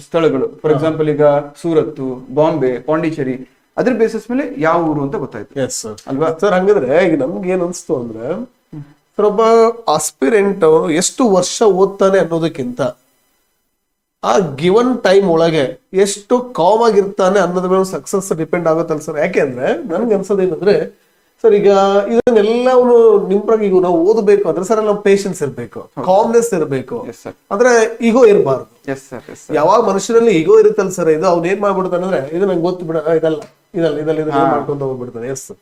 ಸ್ಥಳಗಳು, ಫಾರ್ ಎಕ್ಸಾಂಪಲ್ ಈಗ ಸೂರತ್, ಬಾಂಬೆ, ಪಾಂಡಿಚೇರಿ, ಅದ್ರ ಬೇಸಿಸ್ ಮೇಲೆ ಯಾವ ಊರು ಅಂತ ಗೊತ್ತಾಯ್ತು ಅಲ್ವಾ ಸರ್? ಹಂಗಿದ್ರೆ ಈಗ ನಮ್ಗೆ ಏನ್ ಅನ್ಸ್ತು ಅಂದ್ರೆ, ಒಬ್ಬ ಆಸ್ಪಿರೆಂಟ್ ಎಷ್ಟು ವರ್ಷ ಓದ್ತಾನೆ ಅನ್ನೋದಕ್ಕಿಂತ ಆ ಗಿವನ್ ಟೈಮ್ ಒಳಗೆ ಎಷ್ಟು ಕಾಮ್ ಆಗಿರ್ತಾನೆ ಅನ್ನೋದ್ರ ಮೇಲೆ ಸಕ್ಸಸ್ ಡಿಪೆಂಡ್ ಆಗುತ್ತಲ್ಲ ಸರ್. ಯಾಕೆಂದ್ರೆ ನನ್ಗೆ ಅನ್ಸೋದೇನಂದ್ರೆ, ಸರ್ ಈಗ ಇದನ್ನೆಲ್ಲವನ್ನು ನಿಮ್ ಪ್ರಕಾರ ಈಗ ನಾವು ಓದಬೇಕು ಅಂದ್ರೆ ಸರ್ ನಾವು ಪೇಷನ್ಸ್ ಇರ್ಬೇಕು, ಕಾಮ್ನೆಸ್ ಇರ್ಬೇಕು, ಎಸ್ ಸರ್, ಅಂದ್ರೆ ಈಗೋ ಇರಬಾರ್ದು. ಎಸ್ ಸರ್, ಎಸ್ ಯಾವಾಗ ಮನುಷ್ಯನಲ್ಲಿ ಈಗೋ ಇರುತ್ತಲ್ಲ ಸರ್, ಇದು ಅವ್ನು ಏನ್ ಮಾಡ್ಬಿಡ್ತಾನೆ ಅಂದ್ರೆ ಇದು ನಂಗೆ ಗೊತ್ತು ಬಿಡ, ಇದಲ್ಲ ಇದಲ್ಲ ಇದಲ್ಲ ಇದನ್ನ ಮಾಡ್ಕೊಂಡು ಹೋಗ್ಬಿಡ್ತಾನೆ. Yes sir.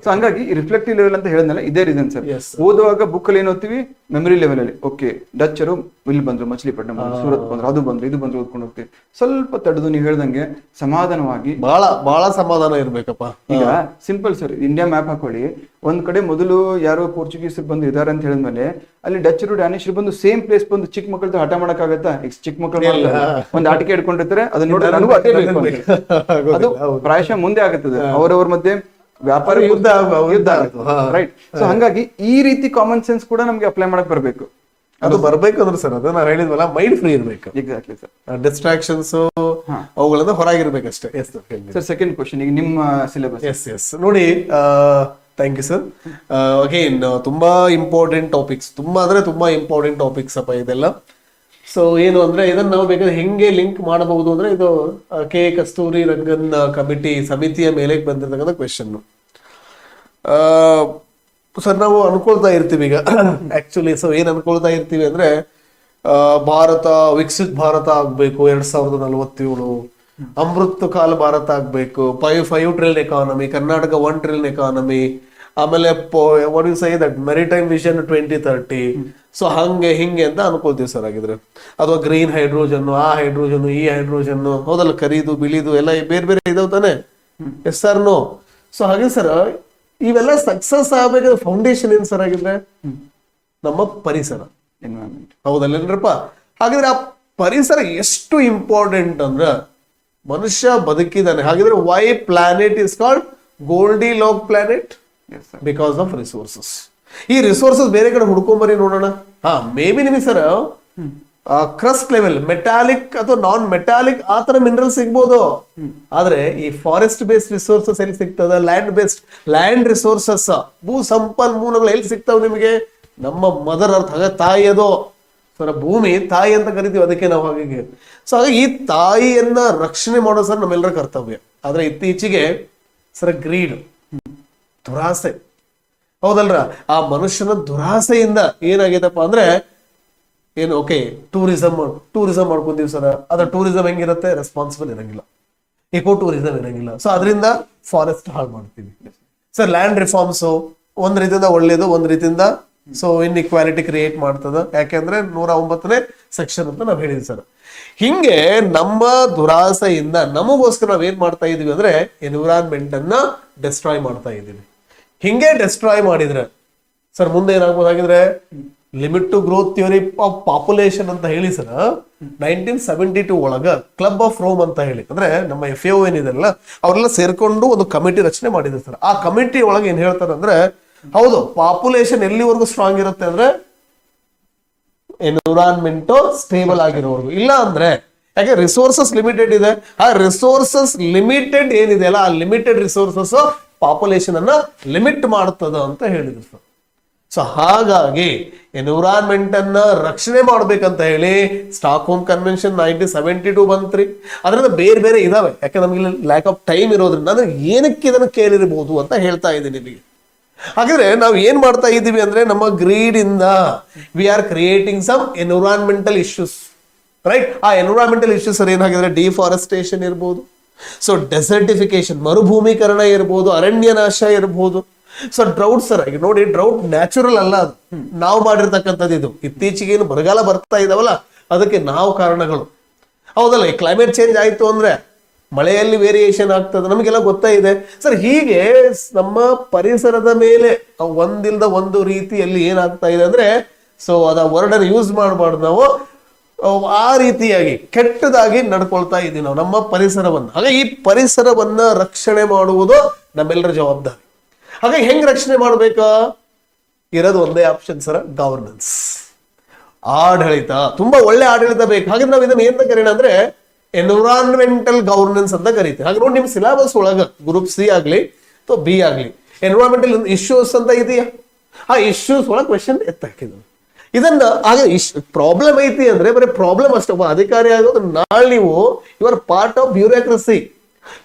ಸೊ ಹಂಗಾಗಿ ಈ ರಿಫ್ಲೆಕ್ಟಿವ್ ಲೆವೆಲ್ ಅಂತ ಹೇಳಿದ್ನಲ್ಲ, ಇದೇ ರೀಸನ್ ಸರ್. ಓದುವಾಗ ಬುಕ್ ಅಲ್ಲಿ ಏನ್ ಓದ್ತೀವಿ, ಮೆಮರಿ ಲೆವೆಲ್ ಅಲ್ಲಿ ಓಕೆ ಡಚ್ಚರು ಇಲ್ಲಿ ಬಂದ್ರು, ಮಚಿಲಿಪಟ್ಟಣಂ ಬಂದ್ರು, ಸೂರತ್ ಬಂದ್ರು, ಅದು ಬಂದ್ರು, ಇದು ಬಂದ್ರು ಓದ್ಕೊಂಡು ಹೋಗ್ತೀವಿ. ಸ್ವಲ್ಪ ತಡೆದು ನೀವು ಹೇಳ್ದಂಗೆ ಸಮಾಧಾನವಾಗಿ, ಬಹಳ ಸಮಾಧಾನ ಇರ್ಬೇಕಪ್ಪ. ಈಗ ಸಿಂಪಲ್ ಸರ್, ಇಂಡಿಯಾ ಮ್ಯಾಪ್ ಹಾಕೊಳ್ಳಿ, ಒಂದ್ ಕಡೆ ಮೊದಲು ಯಾರೋ ಪೋರ್ಚುಗೀಸ್ ಬಂದು ಇದಾರೆ ಅಂತ ಹೇಳಿದ್ಮೇಲೆ ಅಲ್ಲಿ ಡಚ್ಚರು ಡ್ಯಾನಿಶರು ಬಂದು ಸೇಮ್ ಪ್ಲೇಸ್ ಬಂದು ಚಿಕ್ಕ ಮಕ್ಕಳದ್ದು ಹಠ ಮಾಡಕ್ ಆಗತ್ತಾ? ಚಿಕ್ಕ ಮಕ್ಕಳು ಒಂದ್ ಆಟಿಕೆ ಇಟ್ಕೊಂಡಿರ್ತಾರೆ, ಅದನ್ನ ನೋಡಿ ನನಗೂ ಅದೇ ಬೇಕು ಅಂತ. ಅದು ಪ್ರಾಯಶಃ ಮುಂದೆ ಆಗುತ್ತದೆ ಅವರವ್ರ ಮಧ್ಯೆ ವ್ಯಾಪಾರ ಯುದ್ಧ ರೈಟ್. ಸೊ ಹಂಗಾಗಿ ಈ ರೀತಿ ಕಾಮನ್ ಸೆನ್ಸ್ ಕೂಡ ನಮ್ಗೆ ಅಪ್ಲೈ ಮಾಡಕ್ ಬರ್ಬೇಕು. ಅದು ಬರ್ಬೇಕಂದ್ರೆ ಸರ್, ಅದು ನಾವು ಹೇಳಿದ್ವಲ್ಲ, ಮೈಂಡ್ ಫ್ರೀ ಇರ್ಬೇಕು. Exactly sir. ಡಿಸ್ಟ್ರಾಕ್ಷನ್ಸ್ ಅವುಗಳಿಂದ ಹೊರಗಿರ್ಬೇಕಷ್ಟೇ. ಎಸ್ ಸರ್, ಸೆಕೆಂಡ್ ಕ್ವಶನ್, ಈಗ ನಿಮ್ಮ ಸಿಲೆಬಸ್. ಎಸ್ ನೋಡಿ, ಥ್ಯಾಂಕ್ ಯು ಸರ್. ಅಗೇನ್ ತುಂಬಾ ಇಂಪಾರ್ಟೆಂಟ್ ಟಾಪಿಕ್ಸ್, ತುಂಬಾ ಇಂಪಾರ್ಟೆಂಟ್ ಟಾಪಿಕ್ಸ್ ಅಪ್ಪ ಇದೆಲ್ಲ. ಸೊ ಏನು ಅಂದ್ರೆ ಇದನ್ನ ನಾವು ಬೇಕಾದ್ರೆ ಹೆಂಗೆ ಲಿಂಕ್ ಮಾಡಬಹುದು ಅಂದ್ರೆ, ಇದು ಕೆ ಕಸ್ತೂರಿ ರಂಗನ್ ಸಮಿತಿಯ ಮೇಲೆ ಬಂದಿರತಕ್ಕಂಥ ಕ್ವೆಶನ್. ಸರ್ ನಾವು ಅನ್ಕೊಳ್ತಾ ಇರ್ತೀವಿ ಈಗ ಆಕ್ಚುಲಿ. ಸೊ ಏನ್ ಅನ್ಕೊಳ್ತಾ ಇರ್ತೀವಿ ಅಂದ್ರೆ, ಭಾರತ ವಿಕಸಿತ ಭಾರತ ಆಗ್ಬೇಕು 2047, ಅಮೃತ ಕಾಲ ಭಾರತ ಆಗ್ಬೇಕು, 5 trillion economy, Karnataka 1 trillion economy, ಆಮೇಲೆ what you say that maritime vision 2030. So ಹಂಗೆ ಹಿಂಗೆ ಅಂತ ಅನ್ಕೊಳ್ತೀವಿ ಸರ್. ಆಗಿದ್ರೆ ಅಥವಾ ಗ್ರೀನ್ ಹೈಡ್ರೋಜನ್, ಆ ಹೈಡ್ರೋಜನ್, ಈ ಹೈಡ್ರೋಜನ್, ಹೌದಲ್ಲ, ಕರಿದು ಬಿಳಿದು ಎಲ್ಲ ಬೇರೆ ಬೇರೆ ಇದಾವ ತಾನೆ. Yes sir. ನೋ. ಸೊ ಹಾಗೆ ಸರ್, ಇವೆಲ್ಲ ಸಕ್ಸಸ್ ಆಗಬೇಕಾದ ಫೌಂಡೇಶನ್ ಏನ್ ಸರ್ ಆಗಿದ್ರೆ ನಮ್ಮ ಪರಿಸರ, ಎನ್ವೈರನ್ಮೆಂಟ್. ಹೌದಲ್ಲೇನ್ರಪ್ಪ? ಹಾಗಿದ್ರೆ ಆ ಪರಿಸರ ಎಷ್ಟು ಇಂಪಾರ್ಟೆಂಟ್ ಅಂದ್ರ ಮನುಷ್ಯ ಬದುಕಿದಾನೆ. ಹಾಗಿದ್ರೆ why planet is called Goldilocks planet? Because of resources. ಈ ರಿಸೋರ್ಸಸ್ ಬೇರೆ ಕಡೆ ಹುಡ್ಕೊಂಬರಿ ನೋಡೋಣ. ಮೇ ಬಿ ನಿಮಗೆ ಸರ್ ಕ್ರಸ್ಟ್ ಲೆವೆಲ್ ಮೆಟಾಲಿಕ್ ಅಥವಾ ನಾನ್ ಮೆಟಾಲಿಕ್ ಆ ತರ ಮಿನರಲ್ ಸಿಗ್ಬೋದು. ಆದ್ರೆ ಈ ಫಾರೆಸ್ಟ್ ಬೇಸ್ಡ್ ರಿಸೋರ್ಸಸ್ ಎಲ್ಲಿ ಸಿಗ್ತದ? ಲ್ಯಾಂಡ್ ರಿಸೋರ್ಸಸ್, ಭೂ ಸಂಪನ್ಮೂಲಗಳು ಎಲ್ಲಿ ಸಿಗ್ತಾವ ನಿಮಗೆ? ನಮ್ಮ ಮದರ್ ಅರ್ಥ, ಹಾಗೆ ತಾಯಿ ಅದು ಸರ್, ಭೂಮಿ ತಾಯಿ ಅಂತ ಕರಿತೀವಿ, ಅದಕ್ಕೆ ನಾವು ಹಾಗೆ. ಸೊ ಹಾಗಾಗಿ ಈ ತಾಯಿಯನ್ನ ರಕ್ಷಣೆ ಮಾಡೋ ಸರ್ ನಮ್ಮೆಲ್ಲರ ಕರ್ತವ್ಯ. ಆದ್ರೆ ಇತ್ತೀಚೆಗೆ ಸರ್ ಗ್ರೀಡ್, ದುರಾಸೆ, ಹೌದಲ್ರ, ಆ ಮನುಷ್ಯನ ದುರಾಸೆಯಿಂದ ಏನಾಗಿದೆಪ್ಪ ಅಂದ್ರೆ ಏನು, ಓಕೆ ಟೂರಿಸಂ ಮಾಡ್ಕೊಂತೀವಿ ಸರ್. ಅದ್ರ ಟೂರಿಸಂ ಹೆಂಗಿರುತ್ತೆ? ರೆಸ್ಪಾನ್ಸಿಬಲ್ ಇರಂಗಿಲ್ಲ, ಎಕೋ ಟೂರಿಸಂ ಇರಂಗಿಲ್ಲ. ಸೊ ಅದರಿಂದ ಫಾರೆಸ್ಟ್ ಹಾಳು ಮಾಡ್ತೀವಿ ಸರ್. ಲ್ಯಾಂಡ್ ರಿಫಾರ್ಮ್ಸ್ ಒಂದ್ ರೀತಿಯಿಂದ ಒಳ್ಳೇದು, ಒಂದ್ ರೀತಿಯಿಂದ ಸೊ ಇನ್ಇಕ್ವಾಲಿಟಿ ಕ್ರಿಯೇಟ್ ಮಾಡ್ತದ. ಯಾಕೆಂದ್ರೆ 109ನೇ ಸೆಕ್ಷನ್ ಅಂತ ನಾವ್ ಹೇಳಿದ್ವಿ ಸರ್. ಹಿಂಗೆ ನಮ್ಮ ದುರಾಸೆಯಿಂದ ನಮಗೋಸ್ಕರ ನಾವ್ ಏನ್ ಮಾಡ್ತಾ ಇದೀವಿ ಅಂದ್ರೆ ಎನ್ವಿರಾನ್ಮೆಂಟ್ ಅನ್ನ ಡೆಸ್ಟ್ರಾಯ್ ಮಾಡ್ತಾ ಇದೀವಿ. ಹಿಂಗೆ ಡೆಸ್ಟ್ರಾಯ್ ಮಾಡಿದ್ರೆ ಸರ್ ಮುಂದೆ ಏನಾಗ್ಬೋದಾಗಿದ್ರೆ, limit to growth theory of population ಅಂತ ಹೇಳಿ ಸರ್ 1972 ಒಳಗ ಕ್ಲಬ್ ಆಫ್ ರೋಮ್ ಅಂತ ಹೇಳಿ, ಅಂದ್ರೆ ನಮ್ಮ FAO ಏನಿದೆಲ್ಲ ಅವರೆಲ್ಲ ಸೇರ್ಕೊಂಡು ಒಂದು ಕಮಿಟಿ ರಚನೆ ಮಾಡಿದ್ರು ಸರ್. ಆ ಕಮಿಟಿ ಒಳಗೆ ಏನ್ ಹೇಳ್ತಾರೆ ಅಂದ್ರೆ, ಹೌದು ಪಾಪ್ಯುಲೇಷನ್ ಎಲ್ಲಿವರೆಗೂ ಸ್ಟ್ರಾಂಗ್ ಇರುತ್ತೆ ಅಂದ್ರೆ ಎನ್ವಿರಾನ್ಮೆಂಟ್ ಸ್ಟೇಬಲ್ ಆಗಿರೋವರೆಗೂ. ಇಲ್ಲ ಅಂದ್ರೆ, ಯಾಕೆ ರಿಸೋರ್ಸಸ್ ಲಿಮಿಟೆಡ್ ಇದೆ, ಆ ರಿಸೋರ್ಸಸ್ ಲಿಮಿಟೆಡ್ ಏನಿದೆ ಅಲ್ಲ, ಆ ಲಿಮಿಟೆಡ್ ರಿಸೋರ್ಸಸ್ ಪಾಪ್ಯುಲೇಷನ್ ಅನ್ನ ಲಿಮಿಟ್ ಮಾಡ್ತದ ಅಂತ ಹೇಳಿದ್ರು ಸರ್. ಸೊ ಹಾಗಾಗಿ ಎನ್ವಿರಾನ್ಮೆಂಟ್ ಅನ್ನ ರಕ್ಷಣೆ ಮಾಡ್ಬೇಕಂತ ಹೇಳಿ ಸ್ಟಾಕ್ ಹೋಮ್ ಕನ್ವೆನ್ಷನ್ 1972 ಬಂತ್ರಿ. ಅದರಿಂದ ಬೇರೆ ಬೇರೆ ಇದಾವೆ. ಯಾಕೆ ನಮಗೆ ಲ್ಯಾಕ್ ಆಫ್ ಟೈಮ್ ಇರೋದ್ರಿಂದ ನಾನು ಏನಕ್ಕೆ ಇದನ್ನು ಕೇಳಿರಬಹುದು ಅಂತ ಹೇಳ್ತಾ ಇದ್ದೀನಿ ನಿಮಗೆ. ಹಾಗಿದ್ರೆ ನಾವು ಏನ್ ಮಾಡ್ತಾ ಇದ್ದೀವಿ ಅಂದ್ರೆ, ನಮ್ಮ ಗ್ರೀಡ್ ಇಂದ we are creating some environmental issues, right? ಆ ಎನ್ವಿರಾನ್ಮೆಂಟಲ್ ಇಶ್ಯೂಸ್ ಏನಾಗಿದ್ರೆ ಡಿಫಾರೆಸ್ಟೇಷನ್ ಇರ್ಬೋದು, ಸೊ ಡೆಸರ್ಟಿಫಿಕೇಶನ್ ಮರುಭೂಮೀಕರಣ ಇರ್ಬೋದು, ಅರಣ್ಯ ನಾಶ ಇರ್ಬೋದು. ಸೊ ಡ್ರೌಟ್ ಸರ್, ಈಗ ನೋಡಿ ಡ್ರೌಟ್ ನ್ಯಾಚುರಲ್ ಅಲ್ಲ, ಅದು ನಾವು ಮಾಡಿರ್ತಕ್ಕಂಥದ್ದು. ಇದು ಇತ್ತೀಚೆಗೆ ಏನು ಬರಗಾಲ ಬರ್ತಾ ಇದಾವಲ್ಲ, ಅದಕ್ಕೆ ನಾವು ಕಾರಣಗಳು, ಹೌದಲ್ಲ? ಈ ಕ್ಲೈಮೇಟ್ ಚೇಂಜ್ ಆಯ್ತು ಅಂದ್ರೆ ಮಳೆಯಲ್ಲಿ ವೇರಿಯೇಷನ್ ಆಗ್ತದೆ, ನಮಗೆಲ್ಲ ಗೊತ್ತಾ ಇದೆ ಸರ್. ಹೀಗೆ ನಮ್ಮ ಪರಿಸರದ ಮೇಲೆ ಒಂದಿಲ್ದ ಒಂದು ರೀತಿಯಲ್ಲಿ ಏನಾಗ್ತಾ ಇದೆ ಅಂದ್ರೆ, ಸೊ ಅದ ವರ್ಡ್ ಅನ್ನು ಯೂಸ್ ಮಾಡಬಾರ್ದು ನಾವು, ಆ ರೀತಿಯಾಗಿ ಕೆಟ್ಟದಾಗಿ ನಡ್ಕೊಳ್ತಾ ಇದ್ದೀವಿ ನಾವು ನಮ್ಮ ಪರಿಸರವನ್ನ. ಹಾಗೆ ಈ ಪರಿಸರವನ್ನ ರಕ್ಷಣೆ ಮಾಡುವುದು ನಮ್ಮೆಲ್ಲರ ಜವಾಬ್ದಾರಿ. ಹಾಗಾಗಿ ಹೆಂಗ್ ರಕ್ಷಣೆ ಮಾಡ್ಬೇಕಾ? ಇರೋದು ಒಂದೇ ಆಪ್ಷನ್ ಸರ್, ಗವರ್ನೆನ್ಸ್, ಆಡಳಿತ. ತುಂಬಾ ಒಳ್ಳೆ ಆಡಳಿತ ಬೇಕು. ಹಾಗೆ ನಾವು ಇದನ್ನ ಏನ್ ಕರೀಣ ಅಂದ್ರೆ ಎನ್ವಿರಾನ್ಮೆಂಟಲ್ ಗವರ್ನೆನ್ಸ್ ಅಂತ ಕರೀತೀವಿ. ಹಾಗೆ ನೋಡಿ, ನಿಮ್ ಸಿಲೆಬಸ್ ಒಳಗ ಗ್ರೂಪ್ C ಆಗ್ಲಿ ಅಥವಾ B ಆಗ್ಲಿ ಎನ್ವಿರಾನ್ಮೆಂಟಲ್ ಇಶ್ಯೂಸ್ ಅಂತ ಇದೆಯಾ? ಆ ಇಶ್ಯೂಸ್ ಒಳಗೆ ಕ್ವೆಶನ್ ಎತ್ತಾಕಿದ್ರು. ಇದನ್ನ ಹಾಗೆ ಪ್ರಾಬ್ಲಮ್ ಐತಿ ಅಂದ್ರೆ ಬರೀ ಪ್ರಾಬ್ಲಮ್ ಅಷ್ಟೇ. ಒಬ್ಬ ಅಧಿಕಾರಿ ಆಗೋದು, ನಾಳೆ ನೀವು you are part of bureaucracy.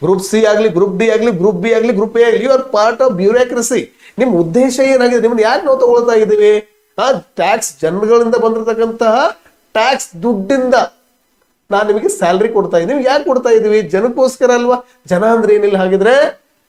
Group C ಆಗ್ಲಿ, ಗ್ರೂಪ್ ಡಿ ಆಗ್ಲಿ, ಗ್ರೂಪ್ ಬಿ ಆಗ್ಲಿ, ಗ್ರೂಪ್ ಎ ಆಗ್ಲಿ, you are part of bureaucracy. ನಿಮ್ ಉದ್ದೇಶ ಏನಾಗಿದೆ? ನಿಮ್ಮನ್ನ ಯಾಕೆ ನಾವು ತಗೊಳ್ತಾ ಇದೀವಿ? ಟ್ಯಾಕ್ಸ್, ಜನಗಳಿಂದ ಬಂದಿರತಕ್ಕಂತಹ ಟ್ಯಾಕ್ಸ್ ದುಡ್ಡಿಂದ ನಾನ್ ನಿಮಗೆ ಸ್ಯಾಲ್ರಿ ಕೊಡ್ತಾ ಇದ್ದೀವಿ. ಯಾಕೆ ಕೊಡ್ತಾ ಇದೀವಿ? ಜನಕ್ಕೋಸ್ಕರ ಅಲ್ವಾ? ಜನ ಅಂದ್ರೆ ಏನಿಲ್ಲ, ಹಾಗಿದ್ರೆ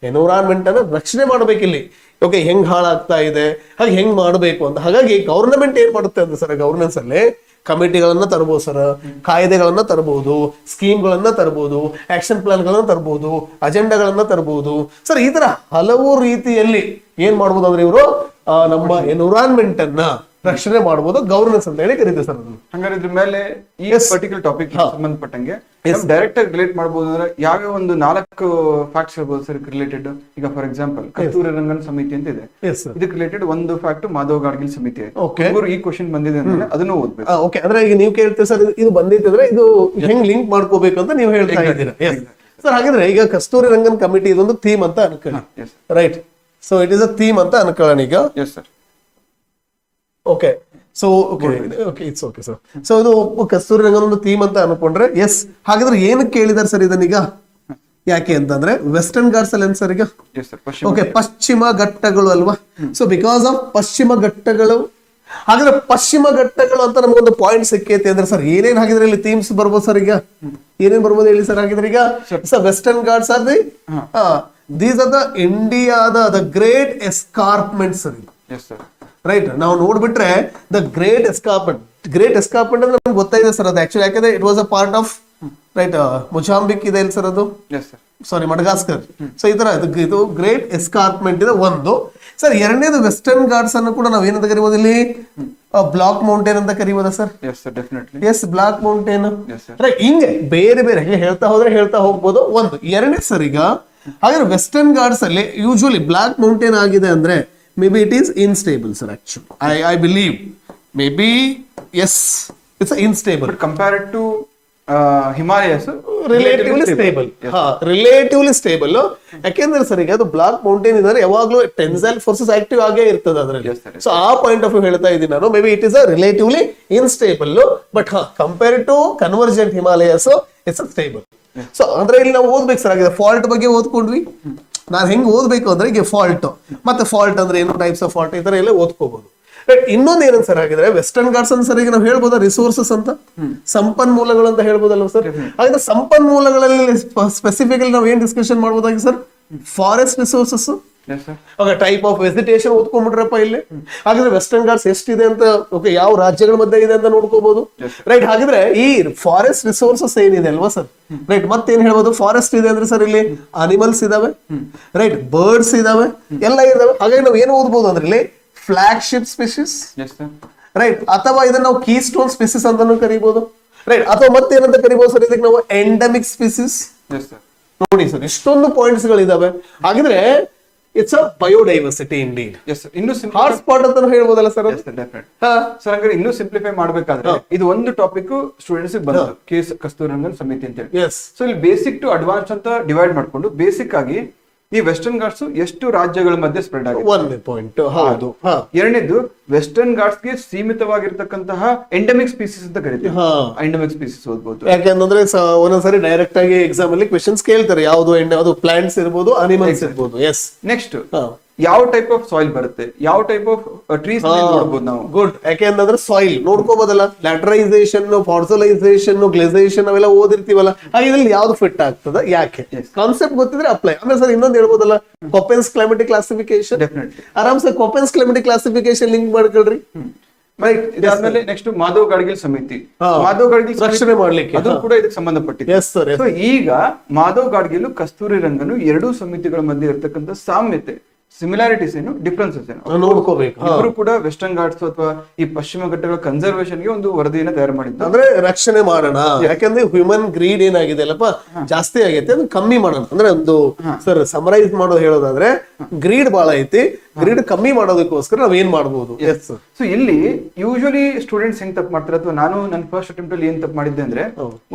ಎನ್ವಿರಾನ್ಮೆಂಟ್ ಅನ್ನ ರಕ್ಷಣೆ ಮಾಡ್ಬೇಕಿಲ್ಲಿ. ಓಕೆ, ಹೆಂಗ್ ಹಾಳಾಗ್ತಾ ಇದೆ, ಹಾಗೆ ಹೆಂಗ್ ಮಾಡ್ಬೇಕು ಅಂತ. ಹಾಗಾಗಿ ಗವರ್ನಮೆಂಟ್ ಏನ್ ಮಾಡುತ್ತೆ ಅಂದ್ರೆ ಸರ್, ಗವರ್ನೆನ್ಸ್ ಅಲ್ಲಿ ಕಮಿಟಿಗಳನ್ನ ತರಬಹುದು ಸರ್, ಕಾಯ್ದೆಗಳನ್ನ ತರಬಹುದು, ಸ್ಕೀಮ್ಗಳನ್ನ ತರಬಹುದು, ಆಕ್ಷನ್ ಪ್ಲಾನ್ ಗಳನ್ನ ತರಬಹುದು, ಅಜೆಂಡಾಗಳನ್ನ ತರಬಹುದು ಸರ್. ಈ ತರ ಹಲವು ರೀತಿಯಲ್ಲಿ ಏನ್ ಮಾಡ್ಬೋದು ಅಂದ್ರೆ ಇವರು ನಮ್ಮ ಎನ್ವಿರಾನ್ಮೆಂಟ್ ಅನ್ನ ರಕ್ಷಣೆ ಮಾಡಬಹುದು, ಗವರ್ನೆನ್ಸ್ ಅಂತ ಹೇಳಿ ಕರೀತೀವಿ ಸರ್. ಹಂಗಾರೆ ಇದ್ರ ಮೇಲೆ ಈ ಪರ್ಟಿಕ್ಯುಲರ್ ಟಾಪಿಕ್ ಸಂಬಂಧಪಟ್ಟಂಗೆ ಡೈರೆಕ್ಟ್ ಆಗಿ ರಿಲೇಟ್ ಮಾಡಬಹುದು ಅಂದ್ರೆ ಯಾವ್ಯಾವ ಒಂದು 4 ಫ್ಯಾಕ್ಟ್ಸ್ ಇರಬಹುದು ಸರ್ ರಿಲೇಟೆಡ್? ಈಗ ಫಾರ್ ಎಕ್ಸಾಂಪಲ್ ಕಸ್ತೂರಿ ರಂಗನ್ ಸಮಿತಿ ಅಂತ ಇದೆ, ಇದಕ್ಕೆ ರಿಲೇಟೆಡ್ ಒಂದು ಫ್ಯಾಕ್ಟ್ ಮಾಧವ್ ಗಾಡ್ಗಿಲ್ ಸಮಿತಿ ಇದೆ. ಈ ಕ್ವಶನ್ ಬಂದಿದೆ ಅಂದ್ರೆ ಅದನ್ನು ಓದ್ಬೇಕು. ಓಕೆ, ಅಂದ್ರೆ ಈಗ ನೀವು ಕೇಳ್ತೀವಿ ಸರ್, ಇದು ಬಂದಿತ್ತು ಅಂದ್ರೆ ಇದು ಹೆಂಗ್ ಲಿಂಕ್ ಮಾಡ್ಕೋಬೇಕು ಅಂತ ನೀವು ಹೇಳ್ತಾ ಇದ್ದೀರಾ ಸರ್. ಹಾಗಿದ್ರೆ ಈಗ ಕಸ್ತೂರಿ ರಂಗನ್ ಕಮಿಟಿ ಇದೊಂದು ಥೀಮ್ ಅಂತ ಅನ್ಕೊಳ್ಳಿ, right? So it is a theme ಅಂತ ಅನ್ಕೊಳ್ಳೋಣ ಈಗ. Yes sir. Okay, so okay it's okay sir. So ಇದು ಕಸ್ತೂರಿ ರಂಗನ್ ಒಂದು ಥೀಮ್ ಅಂತ ಅನ್ಕೊಂಡ್ರೆ ಎಸ್. ಹಾಗಾದ್ರೆ ಏನಕ್ಕೆ ಕೇಳಿದಾರೆ ಸರ್ ಇದನ್ನೀಗ? ಯಾಕೆ ಅಂತಂದ್ರೆ ವೆಸ್ಟರ್ನ್ ಘಾಟ್ಸ್ ಅಲ್ಲಿ ಸರ್ ಈಗ ಓಕೆ ಪಶ್ಚಿಮ ಘಟ್ಟಗಳು ಅಲ್ವಾ? ಸೊ ಬಿಕಾಸ್ ಆಫ್ ಪಶ್ಚಿಮ ಘಟ್ಟಗಳು. ಹಾಗಾದ್ರೆ ಪಶ್ಚಿಮ ಘಟ್ಟಗಳು ಅಂತ ನಮಗೊಂದು ಪಾಯಿಂಟ್ ಸಿಕ್ಕೈತಿ ಅಂದ್ರೆ ಸರ್ ಏನೇನ್ ಹಾಗಿದ್ರೆ ಇಲ್ಲಿ ಥೀಮ್ಸ್ ಬರ್ಬೋದು ಸರ್? ಈಗ ಏನೇನ್ ಬರ್ಬೋದು ಹೇಳಿ ಸರ್? ಹಾಗಿದ್ರೆ ಈಗ sir western Ghats R the these are the ಇಂಡಿಯಾದ ದ ಗ್ರೇಟ್ ಎಸ್ಕಾರ್ಪ್ಮೆಂಟ್ ಸರ್. ರೈಟ್, ನಾವು ನೋಡ್ಬಿಟ್ರೆ ದ ಗ್ರೇಟ್ ಎಸ್ಕಾರ್ಪ್ಮೆಂಟ್ ಅಂದ್ರೆ ನಮ್ಗೆ ಗೊತ್ತಾಗಿದೆ ಸರ್ ಅದು ಆಕ್ಚುಲಿ. ಯಾಕಂದ್ರೆ it was a part of right Mozambique ಇದೆ ಇಲ್ಲಿ ಸರ್, ಅದು ಸಾರಿ ಮಡಗಾಸ್ಕರ್. ಸೊ ಈ ತರ ಇದು ಗ್ರೇಟ್ ಎಸ್ಕಾರ್ಪ್ಮೆಂಟ್ ಇದೆ ಒಂದು ಸರ್. ಎರಡನೇದು ವೆಸ್ಟರ್ನ್ ಘಾಟ್ಸ್ ಅನ್ನು ಕೂಡ ನಾವು ಏನಂತ ಕರಿಬಹುದು ಇಲ್ಲಿ? ಬ್ಲಾಕ್ ಮೌಂಟೇನ್ ಅಂತ ಕರಿಬೋದಾ sir? Yes, black mountain. Right, ಹಿಂಗೆ ಬೇರೆ ಬೇರೆ ಹೇಳ್ತಾ ಹೋಗ್ಬೋದು. ಒಂದು ಎರಡನೇ ಸರ್ ಈಗ ಹಾಗಾದ್ರೆ ವೆಸ್ಟರ್ನ್ ಘಾಟ್ಸ್ ಅಲ್ಲಿ ಯೂಶುವಲಿ ಬ್ಲಾಕ್ ಮೌಂಟೇನ್ ಆಗಿದೆ ಅಂದ್ರೆ maybe it is unstable sir actually. I believe maybe yes it's unstable but compared to Himalayas relatively stable. Relatively stable. ಯಾಕೆಂದ್ರೆ ಸರ್ ಈಗ ಅದು ಬ್ಲಾಕ್ ಮೌಂಟೇನ್ ಇದ್ದಾರೆ, ಯಾವಾಗ್ಲೂ ಟೆನ್ಸೈಲ್ ಫೋರ್ಸಸ್ ಆಕ್ಟಿವ್ ಆಗೇ ಇರ್ತದೆ ಅದರಲ್ಲಿ. ಸೊ ಆ ಪಾಯಿಂಟ್ ಆಫ್ ವ್ಯೂ ಹೇಳ್ತಾ ಇದ್ದೀನಿ ನಾನು. May be it is a relatively unstable, but compared to convergent Himalayas it's stable. So ಅಂದ್ರೆ ಇಲ್ಲಿ ನಾವು ಓದ್ಬೇಕು ಸರ್. ಆಗಿದೆ ಫಾಲ್ಟ್ ಬಗ್ಗೆ ಓದ್ಕೊಂಡ್ವಿ. ನಾನು ಹೆಂಗ್ ಓದ್ಬೇಕು ಅಂದ್ರೆ ಈಗ ಫಾಲ್ಟ್ ಮತ್ತೆ ಫಾಲ್ಟ್ ಅಂದ್ರೆ ಏನು, ಟೈಪ್ಸ್ ಆಫ್ ಫಾಲ್ಟ್, ಈ ತರ ಎಲ್ಲ ಓದ್ಕೋಬಹುದು. ಇನ್ನೊಂದು ಏನಂತ ಸರ್ ಆಗಿದ್ರೆ ವೆಸ್ಟರ್ನ್ ಘಾಟ್ಸ್ ಅಂತ ಸರ್ ಈಗ ನಾವು ಹೇಳ್ಬೋದಾ ರಿಸೋರ್ಸಸ್ ಅಂತ, ಸಂಪನ್ಮೂಲಗಳು ಅಂತ ಹೇಳ್ಬೋದಲ್ವ ಸರ್? ಹಾಗಾದ್ರೆ ಸಂಪನ್ಮೂಲಗಳಲ್ಲಿ ಸ್ಪೆಸಿಫಿಕಲಿ ನಾವು ಏನ್ ಡಿಸ್ಕಷನ್ ಮಾಡ್ಬೋದಾಗಿ sir? Forest resources, type of vegetation ಓದ್ಕೊಂಡ್ಬಿಟ್ರಪ್ಪ ಇಲ್ಲಿ. ಹಾಗಾದ್ರೆ ವೆಸ್ಟರ್ನ್ ಘಾಟ್ಸ್ ಎಷ್ಟಿದೆ ಅಂತ, ಓಕೆ ಯಾವ ರಾಜ್ಯಗಳ ಮಧ್ಯೆ ಇದೆ ಅಂತ ನೋಡ್ಕೋಬಹುದು. ರೈಟ್, ಹಾಗಿದ್ರೆ ಈ ಫಾರೆಸ್ಟ್ ರಿಸೋರ್ಸಸ್ ಏನಿದೆ ಅಲ್ವಾ ಸರ್? ರೈಟ್, ಮತ್ತೇನ್ ಹೇಳ್ಬೋದು? ಫಾರೆಸ್ಟ್ ಇದೆ ಅಂದ್ರೆ ಸರ್ ಇಲ್ಲಿ ಅನಿಮಲ್ಸ್ ಇದಾವೆ, ರೈಟ್, ಬರ್ಡ್ಸ್ ಇದಾವೆ, ಎಲ್ಲ ಇದಾವೆ. ಹಾಗಾಗಿ ನಾವು ಏನು ಓದ್ಬೋದು ಅಂದ್ರೆ ಇಲ್ಲಿ ಫ್ಲಾಗ್ಶಿಪ್ ಸ್ಪೀಸಿಸ್, ರೈಟ್, ಅಥವಾ ಇದನ್ನ ನಾವು ಕೀ ಸ್ಟೋನ್ ಸ್ಪೀಸಿಸ್ ಅಂತಾನು ಕರಿಬಹುದು. ರೈಟ್, ಅಥವಾ ಮತ್ತೇನಂತ ಕರಿಬಹುದು ಸರ್ ಇದಕ್ಕೆ ನಾವು ಎಂಡಮಿಕ್ ಸ್ಪೀಸಿಸ್. ನೋಡಿ ಸರ್ ಇಷ್ಟೊಂದು ಪಾಯಿಂಟ್ಸ್ ಗಳಿದಾವೆ. ಹಾಗಿದ್ರೆ ಇಟ್ಸ್ ಅ ಬಯೋಡೈವರ್ಸಿಟಿ ಇಂಡೀಡ್. ಇನ್ನು ಹಾಟ್ ಸ್ಪಾಟ್ ಅಂತ ಹೇಳ್ಬೋದಲ್ಲ ಸರ್? ಸರ್ ಹಂಗಾರೆ ಇನ್ನೂ ಸಿಂಪ್ಲಿಫೈ ಮಾಡ್ಬೇಕಾದ್ರೆ ಇದು ಒಂದು ಟಾಪಿಕ್ ಸ್ಟೂಡೆಂಟ್ಸ್ ಬಂತು, ಕೇಸ್ ಕಸ್ತೂರಿ ರಂಗನ್ ಸಮಿತಿ ಅಂತ ಹೇಳಿ. ಸೊ ಇಲ್ಲಿ ಬೇಸಿಕ್ ಟು ಅಡ್ವಾನ್ಸ್ ಅಂತ ಡಿವೈಡ್ ಮಾಡ್ಕೊಂಡು ಬೇಸಿಕ್ ಆಗಿ ಈ ವೆಸ್ಟರ್ನ್ ಘಾಟ್ಸ್ ಎಷ್ಟು ರಾಜ್ಯಗಳ ಮಧ್ಯೆ ಸ್ಪ್ರೆಡ್ ಆಗಿದೆ ಪಾಯಿಂಟ್. ಹೌದು. ಎರಡನೇದು ವೆಸ್ಟರ್ನ್ ಘಾಟ್ಸ್ ಗೆ ಸೀಮಿತವಾಗಿರ್ತಕ್ಕಂತಹ ಎಂಡಮಿಕ್ ಸ್ಪೀಸಿಸ್ ಅಂತ ಕರೀತೀವಿ. ಎಂಡಮಿಕ್ ಸ್ಪೀಸಿಸ್ ಓದ್ಬೋದು. ಯಾಕೆಂದ್ರೆ ಒಂದೊಂದ್ಸರಿ ಡೈರೆಕ್ಟ್ ಆಗಿ ಎಕ್ಸಾಮ್ ಅಲ್ಲಿ ಕ್ವೆಶನ್ಸ್ ಕೇಳ್ತಾರೆ, ಯಾವ್ದು ಪ್ಲಾಂಟ್ಸ್ ಇರ್ಬೋದು, ಅನಿಮಲ್ಸ್ ಇರ್ಬೋದು. ಎಸ್. ನೆಕ್ಸ್ಟ್ ಯಾವ ಟೈಪ್ ಆಫ್ ಸಾಯಿಲ್ ಬರುತ್ತೆ, ಯಾವ ಟೈಪ್ ಆಫ್ ಟ್ರೀಸ್ ನೋಡಬಹುದು ನಾವು. ಗುಡ್, ಯಾಕೆಂದ್ರೆ ಸಾಯಿಲ್ ನೋಡ್ಕೋಬಹುದಲ್ಲ, ಲ್ಯಾಟರೈಸೇಷನ್, ಫಾರ್ಸಲೈಸೇಷನ್, ಗ್ಲೇಸೇಷನ್ ಅವೆಲ್ಲ ಓದಿರ್ತೀವಲ್ಲ. ಹಾಗೆ ಇದ್ರಲ್ಲಿ ಯಾವ್ದು ಫಿಟ್ ಆಗ್ತದ, ಯಾಕೆ ಕಾನ್ಸೆಪ್ಟ್ ಗೊತ್ತಿದ್ರೆ ಅಪ್ಲೈ. ಆಮೇಲೆ ಸರ್ ಇನ್ನೊಂದು ಹೇಳ್ಬೋದಲ್ಲ, ಕೊಪೆನ್ಸ್ ಕ್ಲೈಮೆಟಿಕ್ ಕ್ಲಾಸಿಫಿಕೇಶನ್. ಆರಾಮ್ ಸರ್ ಕೊಪೆನ್ಸ್ ಕ್ಲೈಮೆಟಿಕ್ ಕ್ಲಾಸಿಫಿಕೇಶನ್ ಲಿಂಕ್ ಮಾಡ್ಕೊಳ್ರಿ. ರೈಟ್, ಇದಾದ್ಮೇಲೆ ನೆಕ್ಸ್ಟ್ ಮಾಧವ್ ಗಾಡ್ಗಿಲ್ ಸಮಿತಿ. ಮಾಧವ್ ಗಾಡ್ಗಿಲ್ ರಕ್ಷಣೆ ಮಾಡ್ಲಿಕ್ಕೆ ಅದು ಕೂಡ ಇದಕ್ಕೆ ಸಂಬಂಧಪಟ್ಟಿದೆ. ಸೊ ಈಗ ಮಾಧವ್ ಗಾಡ್ಗಿಲ್ ಕಸ್ತೂರಿ ರಂಗನು ಎರಡೂ ಸಮಿತಿಗಳ ಮಧ್ಯೆ ಇರತಕ್ಕಂತ ಸಾಮ್ಯತೆ, ಸಿಮಿಲಾರಿಟೀಸ್ ಏನು, ಡಿಫ್ರೆನ್ಸಸ್ ಏನು ನೋಡ್ಕೋಬೇಕು. ಇವರು ಕೂಡ ವೆಸ್ಟರ್ನ್ ಘಾಟ್ಸ್ ಅಥವಾ ಈ ಪಶ್ಚಿಮ ಘಟ್ಟಗಳ ಕನ್ಸರ್ವೇಷನ್ ಗೆ ಒಂದು ವರದಿಯನ್ನು ತಯಾರು ಮಾಡಿದ್ರು. ಅಂದ್ರೆ ರಕ್ಷಣೆ ಮಾಡೋಣ, ಯಾಕಂದ್ರೆ ಹ್ಯೂಮನ್ ಗ್ರೀಡ್ ಏನಾಗಿದೆ ಅಲ್ಲಪ್ಪ ಜಾಸ್ತಿ ಆಗೈತೆ, ಅದನ್ನ ಕಮ್ಮಿ ಮಾಡೋಣ. ಅಂದ್ರೆ ಒಂದು ಸರ್ ಸಮರೈಸ್ ಮಾಡೋದು ಹೇಳೋದಾದ್ರೆ ಗ್ರೀಡ್ ಬಹಳ ಐತಿ, ಗ್ರೀಡ್ ಕಮ್ಮಿ ಮಾಡೋದಕ್ಕೋಸ್ಕರ ನಾವ್ ಏನ್ ಮಾಡ್ಬೋದು. ಸೊ ಇಲ್ಲಿ ಯೂಶುವಲಿ ಸ್ಟೂಡೆಂಟ್ಸ್ ಹೆಂಗ್ ತಪ್ಪು ಮಾಡ್ತಾರೆ, ಅಥವಾ ನಾನು ನನ್ನ ಫಸ್ಟ್ ಅಟೆಂಪ್ಟ್ ಅಲ್ಲಿ ಏನ್ ತಪ್ಪು ಮಾಡಿದ್ದೆ ಅಂದ್ರೆ,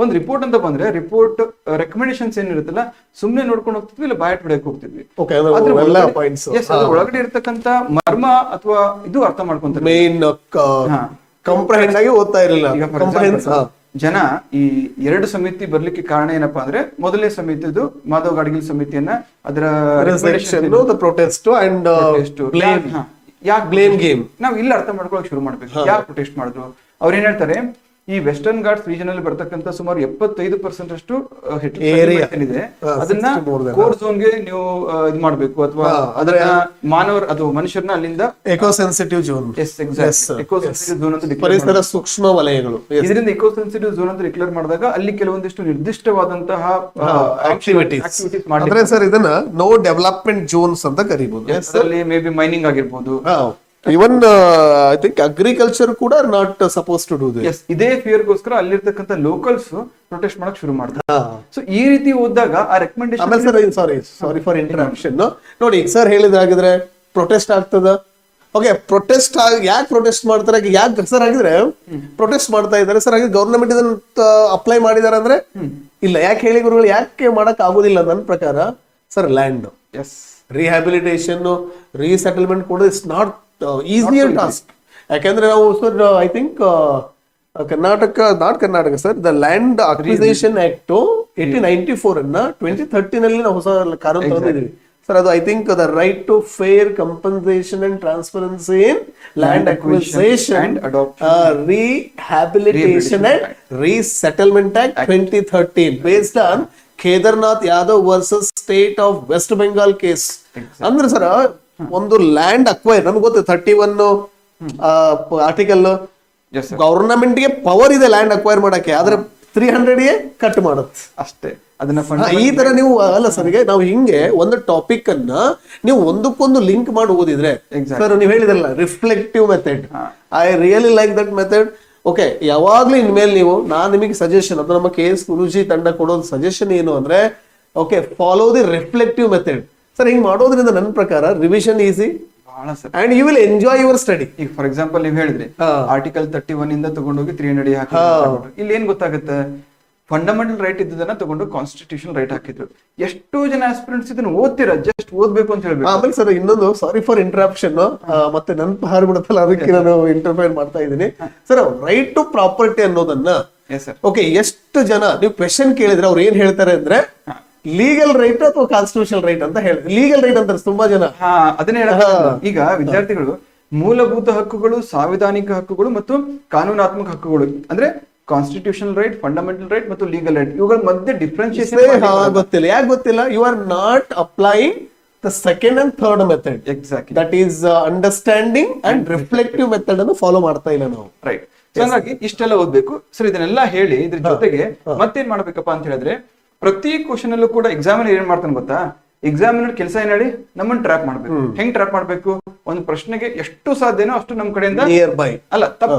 ಒಂದ್ ರಿಪೋರ್ಟ್ ಅಂತ ಬಂದ್ರೆ ರಿಪೋರ್ಟ್ ರೆಕಮೆಂಡೇಶನ್ಸ್ ಏನಿರುತ್ತಲ್ಲ ಸುಮ್ನೆ ನೋಡ್ಕೊಂಡು ಹೋಗ್ತಿದ್ವಿ, ಇಲ್ಲ ಬಾಯಟ್ ಬಿಡಕ್ ಹೋಗ್ತಿದ್ವಿ. ಒಳಗಡೆ ಇರ್ತಕ್ಕಂತ ಮರ್ಮ ಅಥವಾ ಇದು ಅರ್ಥ ಮಾಡ್ಕೊಂತಾರೆ, ಮೇನ್ ಕಂಪ್ರಹೆಂಡ್ ಆಗಿ ಓದ್ತಾ ಇರಲಿಲ್ಲ. ಜನ ಈ ಎರಡು ಸಮಿತಿ ಬರ್ಲಿಕ್ಕೆ ಕಾರಣ ಏನಪ್ಪಾ ಅಂದ್ರೆ ಮೊದಲನೇ ಸಮಿತಿದು ಮಾಧವ್ ಗಾಡ್ಗಿಲ್ ಸಮಿತಿಯನ್ನ ಅದರ ಪ್ರೊಟೆಸ್ಟ್ ಅಂಡ್ ಯಾಕೆ ಬ್ಲೇಮ್ ಗೇಮ್ ನಾವ್ ಇಲ್ಲಿ ಅರ್ಥ ಮಾಡ್ಕೊಳಕ್ ಶುರು ಮಾಡ್ಬೇಕು. ಯಾಕೆ ಪ್ರೊಟೆಸ್ಟ್ ಮಾಡಿದ್ರು? ಅವ್ರು ಏನ್ ಹೇಳ್ತಾರೆ, ಈ ವೆಸ್ಟರ್ನ್ ಘಾಟ್ಸ್ ರೀಜನ್ ಅಲ್ಲಿ ಬರ್ತಕ್ಕಂಥ ಸುಮಾರು 75% ಅಷ್ಟು ಇದೆ, ಅದನ್ನ ಕೋರ್ ಝೋನ್ಗೆ ನೀವು ಇದು ಮಾಡ್ಬೇಕು, ಅಥವಾ ಅದನ್ನ ಮಾನವರ ಅಥವಾ ಮನುಷ್ಯರನ್ನ ಅಲ್ಲಿಂದ ಎಕೋಸೆನ್ಸಿಟಿವ್ ಝೋನ್, ಎಕೋಸೆನ್ಸಿಟಿವ್ ಝೋನ್ ಅಂತ ಪರಿಸರ ಸೂಕ್ಷ್ಮ ವಲಯಗಳು, ಇದರಿಂದ ಎಕೋಸೆನ್ಸಿಟಿವ್ ಝೋನ್ ಅಂತ ಡಿಕ್ಲೇರ್ ಮಾಡಿದಾಗ ಅಲ್ಲಿ ಕೆಲವೊಂದಿಷ್ಟು ನಿರ್ದಿಷ್ಟವಾದಂತಹ ಆಕ್ಟಿವಿಟೀಸ್ ಅಂದ್ರೆ ಸರ್ ಇದನ್ನ ನೋ ಡೆವಲಪ್ಮೆಂಟ್ ಝೋನ್ಸ್ ಅಂತ ಕರೀಬಹುದು. ಅದರಲ್ಲಿ ಮೇ ಬಿ ಮೈನಿಂಗ್ ಆಗಿರ್ಬೋದು, ಇವನ್ ಐ ಥಿಂಕ್ ಅಗ್ರಿಕಲ್ಚರ್ ಕೂಡ not suppose to do this. ಇದೇ ಫಿಯರ್ಗೋಸ್ಕರ ಅಲ್ಲಿರ್ತಕ್ಕಂಥ ಲೋಕಲ್ಸ್ ಪ್ರೊಟೆಸ್ಟ್ ಮಾಡಕ್ ಶುರು ಮಾಡ್ತಾರೆ. ಸೊ ಈ ರೀತಿ ಓದಿದಾಗ ಆ ರೆಕಮೆಂಡೇಶನ್. ಆಮೇಲೆ ಸರ್ ಸಾರಿ ಫಾರ್ ಇಂಟರಪ್ಷನ್, ನೋಡಿ ಸರ್ ಹೇಳಿದಾಗಿದ್ರೆ ಪ್ರೊಟೆಸ್ಟ್ ಆಗ್ತದ. ಓಕೆ, ಪ್ರೊಟೆಸ್ಟ್ ಯಾಕೆ ಪ್ರೊಟೆಸ್ಟ್ ಮಾಡ್ತಾರೆ, ಯಾಕೆ ಸರ್ ಆಗಿದ್ರೆ ಪ್ರೊಟೆಸ್ಟ್ ಮಾಡ್ತಾ ಇದ್ದಾರೆ ಸರ್, ಹಾಗೆ ಗವರ್ನಮೆಂಟ್ ಇದನ್ನ ಅಪ್ಲೈ ಮಾಡಿದಾರೆ ಅಂದ್ರೆ ಇಲ್ಲ. ಯಾಕೆ ಹೇಳಿ ಗುರುಗಳು, ಯಾಕೆ ಮಾಡಕ್ ಆಗೋದಿಲ್ಲ? ನನ್ನ ಪ್ರಕಾರ ಸರ್ ಲ್ಯಾಂಡ್ ರಿಹ್ಯಾಬಿಲಿಟೇಷನ್, ರೀಸೆಟಲ್ಮೆಂಟ್ ಕೂಡ ಇಟ್ಸ್ ನಾಟ್ ಈಸಿಯರ್ ಟಾಸ್ಕ್. ಯಾಕಂದ್ರೆ ನಾವು sir I think Karnataka sir the land acquisition act 1894 ಅನ್ನ 2013 ಅಲ್ಲಿ ನಾವು ಹೊಸ ಕಾನೂನು ತಂದಿದ್ದೀವಿ ಸರ್. ಅದು I think the right to fair compensation and transparency in land acquisition, rehabilitation and resettlement act 2013 based on Kedarnath Yadav versus state of West Bengal case. ಅಂದ್ರೆ ಸರ್ ಒಂದು ಲ್ಯಾಂಡ್ ಅಕ್ವೈರ್, ನಮ್ಗೆ ಗೊತ್ತು 31 ಆರ್ಟಿಕಲ್, ಗವರ್ನಮೆಂಟ್ ಗೆ ಪವರ್ ಇದೆ ಲ್ಯಾಂಡ್ ಅಕ್ವೈರ್ ಮಾಡಕ್ಕೆ, ಆದ್ರೆ 300 ಕಟ್ ಮಾಡುತ್ತೆ ಅಷ್ಟೇ. ಅದನ್ನ ಈ ತರ ನೀವು ಅಲ್ಲ ಸರ್, ನಾವು ಹಿಂಗೆ ಒಂದು ಟಾಪಿಕ್ ಅನ್ನ ನೀವು ಒಂದಕ್ಕೊಂದು ಲಿಂಕ್ ಮಾಡಿ ಓದಿದ್ರೆ ಸರ್, ನೀವು ಹೇಳಿದ್ರಲ್ಲ reflective method, I really like that method. Okay, ಯಾವಾಗ್ಲೂ ಇನ್ಮೇಲೆ ನೀವು, ನಾನು ನಿಮಗೆ ಸಜೆಷನ್, ಅದು ನಮ್ಮ KS ಗುರೂಜಿ ತಂಡ ಕೊಡೋದು ಸಜೆಷನ್ ಏನು ಅಂದ್ರೆ, okay, follow the reflective method sir. ಹಿಂಗ್ ಮಾಡೋದ್ರಿಂದ ನನ್ನ ಪ್ರಕಾರ revision easy and you will enjoy your study. ಈಗ ಫಾರ್ ಎಕ್ಸಾಂಪಲ್ ನೀವು ಹೇಳಿದ್ರಿ ಆರ್ಟಿಕಲ್ 31 ಇಂದ ತಗೊಂಡೋಗಿ 300 ಹಾಕಿ, ಇಲ್ಲಿ ಏನ್ ಗೊತ್ತಾಗುತ್ತೆ, ಫಂಡಮೆಂಟಲ್ ರೈಟ್ ಇದ್ದದನ್ನ ತಗೊಂಡು ಕಾನ್ಸ್ಟಿಟ್ಯೂಷನ್ ರೈಟ್ ಹಾಕಿದ್ರು. ಎಷ್ಟೋ ಜನ ಆಸ್ಪಿರೆಂಟ್ಸ್ ಇದನ್ನ ಓದ್ತೀರಾ, ಜಸ್ಟ್ ಓದ್ಬೇಕು ಅಂತ ಹೇಳ್ಬೇಕು. ಆಮೇಲೆ ಸರ್ ಇನ್ನೊಂದು, ಸಾರಿ ಫಾರ್ ಇಂಟರಪ್ಷನ್, ಮತ್ತೆ ನನ್ ಹಾರ್ಬಿಡುತ್ತಲ್ಲ, ಅದಕ್ಕೆ ನಾನು ಇಂಟರ್ಫೈರ್ ಮಾಡ್ತಾ ಇದ್ದೀನಿ ಸರ್. ರೈಟ್ ಟು ಪ್ರಾಪರ್ಟಿ ಅನ್ನೋದನ್ನ, ಓಕೆ, ಎಷ್ಟು ಜನ ನೀವು ಕ್ವೆಶನ್ ಕೇಳಿದ್ರೆ ಅವ್ರು ಏನ್ ಹೇಳ್ತಾರೆ ಅಂದ್ರೆ ಲೀಗಲ್ ರೈಟ್ ಅಥವಾ ಕಾನ್ಸ್ಟಿಟ್ಯೂಷನಲ್ ರೈಟ್ ಅಂತ ಹೇಳಿ, ಲೀಗಲ್ ರೈಟ್ ಅಂತಾರೆ ತುಂಬಾ ಜನ. ಅದನ್ನೇ ಈಗ ವಿದ್ಯಾರ್ಥಿಗಳು ಮೂಲಭೂತ ಹಕ್ಕುಗಳು, ಸಾಂವಿಧಾನಿಕ ಹಕ್ಕುಗಳು ಮತ್ತು ಕಾನೂನಾತ್ಮಕ ಹಕ್ಕುಗಳು ಅಂದ್ರೆ ಕಾನ್ಸ್ಟಿಟ್ಯೂಷನಲ್ ರೈಟ್, ಫಂಡಮೆಂಟಲ್ ರೈಟ್ ಮತ್ತು ಲೀಗಲ್ ರೈಟ್, ಇವುಗಳ ಮಧ್ಯೆ ಡಿಫ್ರೆನ್ಶಿಯೇಷನ್ ಗೊತ್ತಿಲ್ಲ. ಯಾಕೆ ಗೊತ್ತಿಲ್ಲ? You are not applying the second and third method. Exactly, that is understanding and reflective method ಅನ್ನು ಫಾಲೋ ಮಾಡ್ತಾ ಇಲ್ಲ ನಾವು. ರೈಟ್. ಹಾಗಾಗಿ ಇಷ್ಟೆಲ್ಲ ಓದ್ಬೇಕು ಸರ್. ಇದನ್ನೆಲ್ಲ ಹೇಳಿ ಇದ್ರ ಜೊತೆಗೆ ಮತ್ತೇನ್ ಮಾಡ್ಬೇಕಪ್ಪ ಅಂತ ಹೇಳಿದ್ರೆ, ಪ್ರತಿ ಕ್ವಶನ್ ಅಲ್ಲೂ ಕೂಡ ಎಕ್ಸಾಮಿನರ್ ಏನ್ ಮಾಡ್ತಾನೆ ಗೊತ್ತಾ, ಎಕ್ಸಾಮಿನರ್ ಕೆಲಸ ಏನ್ ಹೇಳಿ ನಮ್ಮನ್ನ ಟ್ರ್ಯಾಪ್ ಮಾಡ್ಬೇಕು. ಹೆಂಗ್ ಟ್ರ್ಯಾಪ್ ಮಾಡ್ಬೇಕು? ಒಂದು ಪ್ರಶ್ನೆಗೆ ಎಷ್ಟು ಸಾಧ್ಯನೋ ಅಷ್ಟು ನಮ್ ಕಡೆಯಿಂದ ನಿಯರ್ ಬೈ ಅಲ್ಲ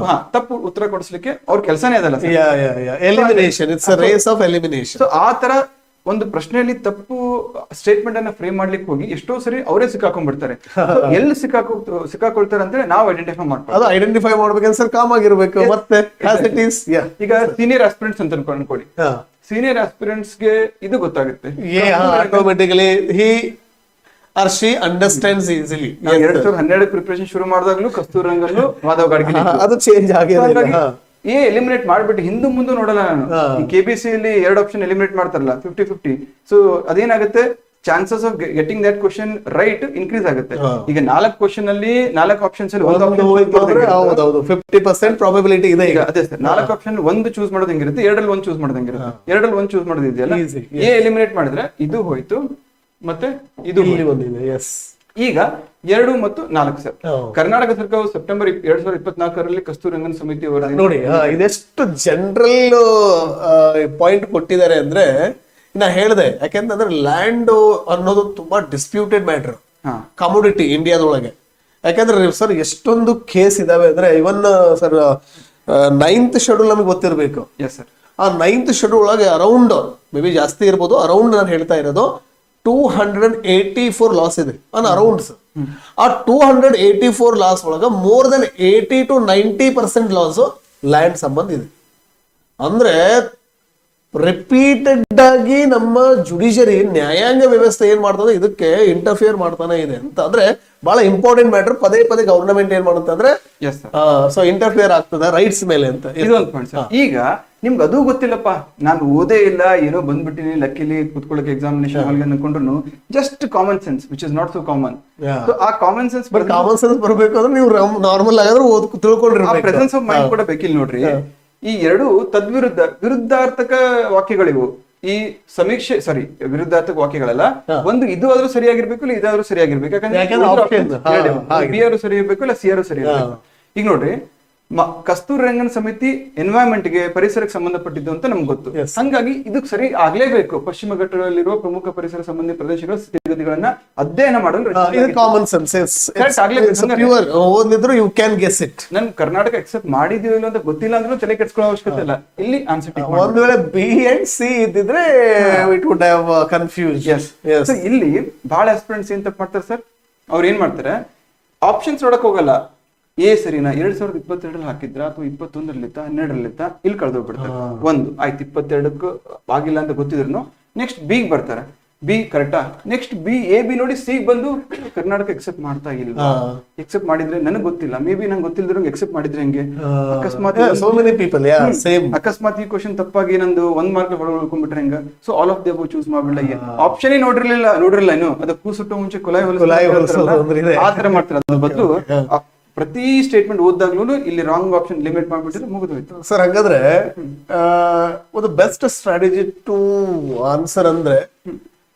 ತಪ್ಪು ಉತ್ತರ ಕೊಡಿಸ್ಲಿಕ್ಕೆ ಅವ್ರ ಕೆಲಸನೇ ಅದಲ್ಲ. Elimination, it's a race of elimination. So ಆ ತರ ಒಂದು ಪ್ರಶ್ನೆಯಲ್ಲಿ ತಪ್ಪು ಸ್ಟೇಟ್ಮೆಂಟ್ ಅನ್ನ ಫ್ರೇಮ್ ಮಾಡ್ಲಿಕ್ಕೆ ಹೋಗಿ ಎಷ್ಟೋ ಸರಿ ಅವರೇ ಸಿಕ್ಕಾಕೊಂಡ್ಬಿಡ್ತಾರೆ. ಎಲ್ಲಿ ಸಿಕ್ಕಾಕೊಳ್ತಾರೆ ಅಂದ್ರೆ ನಾವು ಐಡೆಂಟಿಫೈ ಮಾಡ್ತೀವಿ. ಅದು ಐಡೆಂಟಿಫೈ ಮಾಡ್ಬೇಕಂದ್ರೆ ಸರ್ ಕಾಮ್ ಆಗಿರ್ಬೇಕು. ಮತ್ತೆ ಈಗ ಸೀನಿಯರ್ ಆಸ್ಪಿರೆಂಟ್ಸ್ ಅಂತ ಅನ್ಕೊಳ್ಳಿ, ಸೀನಿಯರ್ ಆಸ್ಪಿರೆಂಟ್ಸ್ ಗೆ ಇದು ಗೊತ್ತಾಗುತ್ತೆ, automatically he or she understands easily. 2012 preparation ಶುರು ಮಾಡಿದಾಗ್ಲೂ ಕಸ್ತೂರಿ ರಂಗನ್ ಮಾಧವ್ ಗಾಡ್ಗಿಲ್ ಅದು ಚೇಂಜ್ ಆಗಿದೆ. ಎಲಿಮಿನೇಟ್ ಮಾಡ್ಬಿಟ್ಟು ಹಿಂದೂ ಮುಂದೆ ನೋಡಲ್ಲ ನಾನು. KBC ಅಲ್ಲಿ 2 ಆಪ್ಷನ್ ಎಲಿಮಿನೇಟ್ ಮಾಡ್ತಾರಲ್ಲ 50-50. ಸೊ ಅದೇನಾಗುತ್ತೆ, chances of getting that question right increase ಆಗುತ್ತೆ. ಈಗ 4 ಕ್ವಶನ್ ಅಲ್ಲಿ 4 ಆಪ್ಷನ್ಸ್ ಅಲ್ಲಿ 50% ಪ್ರಾಬಬಿಲಿಟಿ ಇದೆ. ಈಗ ಅದೇ ಸರ್, 4 ಆಪ್ಷನ್ 1 ಚೂಸ್ ಮಾಡೋದು ಹೆಂಗಿರುತ್ತೆ, 2 1 ಚೂಸ್ ಮಾಡೋದು ಹೆಂಗಿರುತ್ತೆ. 2 1 ಚೂಸ್ ಮಾಡೋದು ಇದೆಯಲ್ಲ, ಎಲಿಮಿನೇಟ್ ಮಾಡಿದ್ರೆ ಇದು ಹೋಯ್ತು, ಮತ್ತೆ ಇದು ಒಂದಿದೆ. ಎಸ್, ಈಗ 2 ಮತ್ತು 4 ಸರ್. ಕರ್ನಾಟಕ ಸರ್ಕಾರವು ಸೆಪ್ಟೆಂಬರ್ 2024 ಕಸ್ತೂರಿ ರಂಗನ್ ಸಮಿತಿ ಅವರ ನೋಡಿ ಇದೆಷ್ಟು ಜನರಲ್ ಪಾಯಿಂಟ್ ಕೊಟ್ಟಿದ್ದಾರೆ ಅಂದ್ರೆ, ನಾ ಹೇಳಿದೆ ಯಾಕೆಂತಂದ್ರೆ ಲ್ಯಾಂಡ್ ಅನ್ನೋದು ತುಂಬಾ ಡಿಸ್ಪ್ಯೂಟೆಡ್ ಮ್ಯಾಟರ್, ಕಮೋಡಿಟಿ ಇಂಡಿಯಾದೊಳಗೆ. ಯಾಕಂದ್ರೆ ಸರ್ ಎಷ್ಟೊಂದು ಕೇಸ್ ಇದಾವೆ ಅಂದ್ರೆ, ಇವನ್ ಸರ್ 9th ಶೆಡ್ಯೂಲ್ ನಮಗೆ ಗೊತ್ತಿರಬೇಕು. ಆ 9th ಶೆಡ್ಯೂಲ್ ಒಳಗೆ ಅರೌಂಡ್ ಮೇ ಬಿ ಜಾಸ್ತಿ ಇರ್ಬೋದು, ಅರೌಂಡ್ ನಾನು ಹೇಳ್ತಾ ಇರೋದು 284 ಲಾಸ್ ಇದೆ ಆನ್ ಅರೌಂಡ್ಸ್. ಆ 284 ಲಾಸ್ ಒಳಗ more than 80 to 90% loss land ಸಂಬಂಧ ಇದೆ. ಅಂದ್ರೆ ರಿಪೀಟೆಡ್ ಆಗಿ ನಮ್ಮ ಜುಡಿಷಿಯರಿ ನ್ಯಾಯಾಂಗ ವ್ಯವಸ್ಥೆ ಏನ್ ಮಾಡ್ತದೆ ಇದಕ್ಕೆ ಇಂಟರ್ಫಿಯರ್ ಮಾಡ್ತಾನೆ ಇದೆ ಅಂತ ಅಂದ್ರೆ ಬಹಳ ಇಂಪಾರ್ಟೆಂಟ್ ಮ್ಯಾಟರ್. ಪದೇ ಪದೇ ಗವರ್ನಮೆಂಟ್ ಏನ್ ಮಾಡುತ್ತೆ ಅಂದ್ರೆ ಸೊ ಇಂಟರ್ಫಿಯರ್ ಆಗ್ತದೆ ರೈಟ್ಸ್ ಮೇಲೆ ಅಂತ. ಇದೊಂದು ಪಾಯಿಂಟ್ ಸರ್. ಈಗ ನಿಮ್ಗೆ ಅದು ಗೊತ್ತಿಲ್ಲಪ್ಪ, ನಾನು ಓದೇ ಇಲ್ಲ, ಏನೋ ಬಂದ್ಬಿಟ್ಟಿನಿ ಲಕ್ಕಿಲಿ ಕುತ್ಕೊಳ್ಳೋಕೆ ಎಕ್ಸಾಮಿನೇಷನ್ ಹಾಲ್ಗೆ ಅನ್ಕೊಂಡ್ರು just common sense which is not so common. ಆ ಕಾಮನ್ ಸೆನ್ಸ್ ಬರ್ಬೇಕು ಅಂದ್ರೆ ನೀವು ನಾರ್ಮಲ್ ಆಗಾದ್ರೆ ತಿಳ್ಕೊಂಡಿರ್ಬೇಕು. ಪ್ರೆಸೆನ್ಸ್ ಆಫ್ ಮೈಂಡ್ ಕೂಡ ಬೇಕಿಲ್ಲ ನೋಡ್ರಿ. ಈ ಎರಡು ವಿರುದ್ಧಾರ್ಥಕ ವಾಕ್ಯಗಳಿವು. ಈ ಸಮೀಕ್ಷೆ ವಿರುದ್ಧಾರ್ಥಕ ವಾಕ್ಯಗಳಲ್ಲ. ಒಂದು ಇದು ಆದ್ರೂ ಸರಿಯಾಗಿರ್ಬೇಕು, ಇಲ್ಲ ಇದಾದ್ರೂ ಸರಿಯಾಗಿರ್ಬೇಕು. ಯಾಕಂದ್ರೆ ಬಿ ಆರು ಸರಿ ಇರ್ಬೇಕು, ಇಲ್ಲ ಸಿ ಆರು ಸರಿ ಇರ್ಬೇಕು. ಈಗ ನೋಡ್ರಿ, ಕಸ್ತೂರಿ ರಂಗನ್ ಸಮಿತಿ ಎನ್ವೈರನ್ಮೆಂಟ್ ಗೆ ಪರಿಸರಕ್ಕೆ ಸಂಬಂಧಪಟ್ಟಿದ್ದು ಅಂತ ನಮ್ಗೆ ಗೊತ್ತು. ಹಂಗಾಗಿ ಇದಕ್ಕೆ ಸರಿ ಆಗ್ಲೇಬೇಕು. ಪಶ್ಚಿಮ ಘಟ್ಟಗಳಲ್ಲಿರುವ ಪ್ರಮುಖ ಪರಿಸರ ಸಂಬಂಧಿ ಪ್ರದೇಶಗಳ ಸ್ಥಿತಿಗತಿಗಳನ್ನ ಅಧ್ಯಯನ ಮಾಡಲು ಕಾಮನ್ ಸೆನ್ಸ್ ಓದಿದ್ರು ಯು ಕ್ಯಾನ್ ಗೆಸ್ ಇಟ್. ನನ್ ಕರ್ನಾಟಕ ಎಕ್ಸೆಪ್ಟ್ ಮಾಡಿದೀವಿ ಇಲ್ಲ ಅಂತ ಗೊತ್ತಿಲ್ಲ ಅಂದ್ರೂ ತಲೆ ಕೆಡ್ಸ್ಕೊಳ್ಳೋ ಅವಶ್ಯಕತೆ ಇಲ್ಲ. ಇಲ್ಲಿ ಆನ್ಸರ್ ಒಂದ್ ವೇಳೆ ಬಿ ಅಂಡ್ ಸಿ ಇದ್ದಿದ್ರೆ ಇಟ್ ವುಡ್ ಹ್ಯಾವ್ ಕನ್ಫ್ಯೂಸ್. ಇಲ್ಲಿ ಬಹಳ ಆಸ್ಪಿರೆಂಟ್ಸ್ ಏನ್ ತಪ್ಪು ಮಾಡ್ತಾರೆ ಸರ್, ಅವ್ರು ಏನ್ ಮಾಡ್ತಾರೆ, ಆಪ್ಷನ್ಸ್ ನೋಡಕ್ ಹೋಗಲ್ಲ. ಸರಿನಾ 2022 ಹಾಕಿದ್ರ ಅಥವಾ 21 12 ಇಲ್ಲಿ ಕಳೆದೋಗ್ಬಿಡ್ತಾರೆ. ಒಂದು ಆಯ್ತು 22 ಆಗಿಲ್ಲ ಅಂತ ಗೊತ್ತಿದ್ರು ನೆಕ್ಸ್ಟ್ ಬಿ ಬರ್ತಾರೆ. ಬಿ ಕರೆಕ್ಟಾ, ನೆಕ್ಸ್ಟ್ ಬಿ ನೋಡಿ ಸಿ ಬಂದು ಕರ್ನಾಟಕ ಎಕ್ಸೆಪ್ಟ್ ಮಾಡ್ತಾ ಇಲ್ಲ. ಎಕ್ಸೆಪ್ಟ್ ಮಾಡಿದ್ರೆ ನನಗೆ ಗೊತ್ತಿಲ್ಲ, ಮೇ ಬಿ ನಂಗೆ ಗೊತ್ತಿಲ್ದ್ರು ಎಕ್ಸೆಪ್ಟ್ ಮಾಡಿದ್ರೆ ಹೆಂಗೆ? ಅಕಸ್ಮಾತ್ ಈ ಕ್ವಶನ್ ತಪ್ಪಾಗಿ ನಂದು 1 ಮಾರ್ಕ್ ಹೊಡ್ಕೊಂಡ್ಬಿಟ್ರೆ ಹೆಂಗ? So all of the above choose ಮಾಡ್ಬಿಡಲ್ಲ. ಆಪ್ಷನ್ ನೋಡಿರ್ಲಿಲ್ಲ ಏನು, ಅದು ಕೂಸುಟ್ಟು ಮುಂಚೆ ಕುಲಾಯಿ ಆ ತರ ಮಾಡ್ತಾರೆ. ಅದ್ರ ಬದಲು ಪ್ರತಿ ಸ್ಟೇಟ್ಮೆಂಟ್ ಓದಾಗ್ಲೂ ಇಲ್ಲಿ ರಾಂಗ್ ಆಪ್ಷನ್ ಲಿಮಿಟ್ ಮಾಡ್ಬಿಟ್ಟಿದ್ರೆ ಮುಗಿದೋಯ್ತು ಸರ್. ಹಾಗಾದ್ರೆ ಒಂದು ಬೆಸ್ಟ್ ಸ್ಟ್ರಾಟಜಿ ಟು ಆನ್ಸರ್ ಅಂದ್ರೆ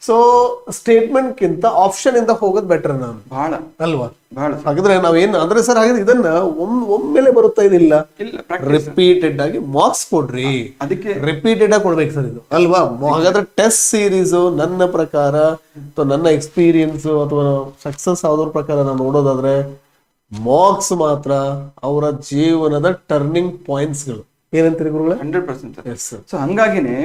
ಸೊ ಸ್ಟೇಟ್ಮೆಂಟ್ ಗಿಂತ ಆಪ್ಷನ್ ಇಂದ ಹೋಗೋದು ಬೆಟರ್. ನಾನು ಬಹಳ ಅಲ್ವಾ ಬಹಳ. ಹಾಗಾದ್ರೆ ನಾವೇನ್ ಅಂದ್ರೆ ಸರ್, ಹಾಗಾದ್ರೆ ಇದನ್ನ ಒಮ್ಮೆಲೆ ಬರುತ್ತಾ ಇದಿಲ್ಲ, ರಿಪೀಟೆಡ್ ಆಗಿ ಮಾರ್ಕ್ಸ್ ಕೊಡ್ರಿ. ಅದಕ್ಕೆ ರಿಪೀಟೆಡ್ ಆಗಿ ಕೊಡ್ಬೇಕು ಸರ್ ಇದು ಅಲ್ವಾ. ಹಾಗಾದ್ರೆ ಟೆಸ್ಟ್ ಸೀರೀಸ್ ನನ್ನ ಪ್ರಕಾರ ಅಥವಾ ನನ್ನ ಎಕ್ಸ್ಪೀರಿಯನ್ಸ್ ಅಥವಾ ಸಕ್ಸಸ್ ಆದವ್ರ ಪ್ರಕಾರ ನಾನು ನೋಡೋದಾದ್ರೆ ಮಾರ್ಕ್ಸ್ ಮಾತ್ರ ಅವರ ಜೀವನದ ಟರ್ನಿಂಗ್ ಪಾಯಿಂಟ್ಸ್ ಗಳು. ಏನಂತೀರಿ ಗುರುಗಳೇ? 100%. ಸೊ ಹಂಗಾಗಿನೇ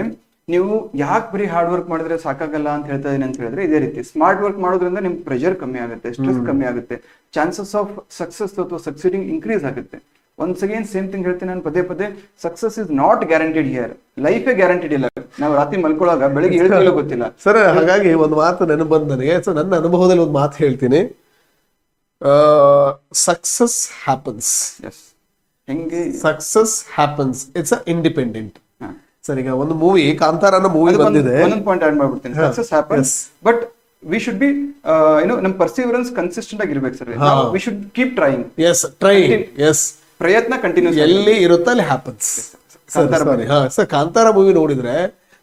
ನೀವು ಯಾಕೆ ಬರೀ ಹಾರ್ಡ್ ವರ್ಕ್ ಮಾಡಿದ್ರೆ ಸಾಕಾಗಲ್ಲ ಅಂತ ಹೇಳ್ತಾ ಇದೀನಿ ಅಂತ ಹೇಳಿದ್ರೆ, ಇದೇ ರೀತಿ ಸ್ಮಾರ್ಟ್ ವರ್ಕ್ ಮಾಡೋದ್ರಿಂದ ನಿಮ್ ಪ್ರೆಷರ್ ಕಮ್ಮಿ ಆಗುತ್ತೆ, ಸ್ಟ್ರೆಸ್ ಕಮ್ಮಿ ಆಗುತ್ತೆ, ಚಾನ್ಸಸ್ ಆಫ್ ಸಕ್ಸಸ್ ಅಥವಾ ಸಕ್ಸೀಡಿಂಗ್ ಇನ್ಕ್ರೀಸ್ ಆಗುತ್ತೆ. ಒನ್ಸ್ ಅಗೇನ್ ಸೇಮ್ ಥಿಂಗ್ ಹೇಳ್ತೀನಿ ನಾನು ಪದೇ, success is not guaranteed here. ಲೈಫೇ ಗ್ಯಾರಂಟಿಡ್ ಇಲ್ಲ. ನಾವು ರಾತ್ರಿ ಮಲ್ಕೊಳ್ಳೋವಾಗ ಬೆಳಿಗ್ಗೆ ಹೇಳ್ಕೊಳ್ಳೋ ಗೊತ್ತಿಲ್ಲ ಸರ್. ಹಾಗಾಗಿ ಒಂದು ಮಾತು ನೆನಪು ಬಂದ ನನಗೆ. ಸೊ ನನ್ನ ಅನುಭವದಲ್ಲಿ ಒಂದು ಮಾತು ಹೇಳ್ತೀನಿ. Success happens. Success happens, it's independent. Sir ಈಗ ಒಂದು ಮೂವಿ ಕಾಂತಾರ ಅನ್ನೋ ಮೂವಿ ಬಂದಿದೆ. ಒಂದೊಂದು ಪಾಯಿಂಟ್ ಆಡ್ ಮಾಡ್ಬಿಡ್ತೀನಿ. Success happens but we should be ನಮ್ಮ ಪರ್ಸಿವರೆನ್ಸ್ ಕನ್ಸಿಸ್ಟೆಂಟ್ ಆಗಿರ್ಬೇಕು sir. We should keep trying. ಪ್ರಯತ್ನ ಕಂಟಿನ್ಯೂಸ್ ಎಲ್ಲಿ ಇರುತ್ತೋ ಅಲ್ಲಿ ಹ್ಯಾಪನ್ಸ್. ಸರ್ ಕಾಂತಾರ ಮೂವಿ ನೋಡಿದ್ರೆ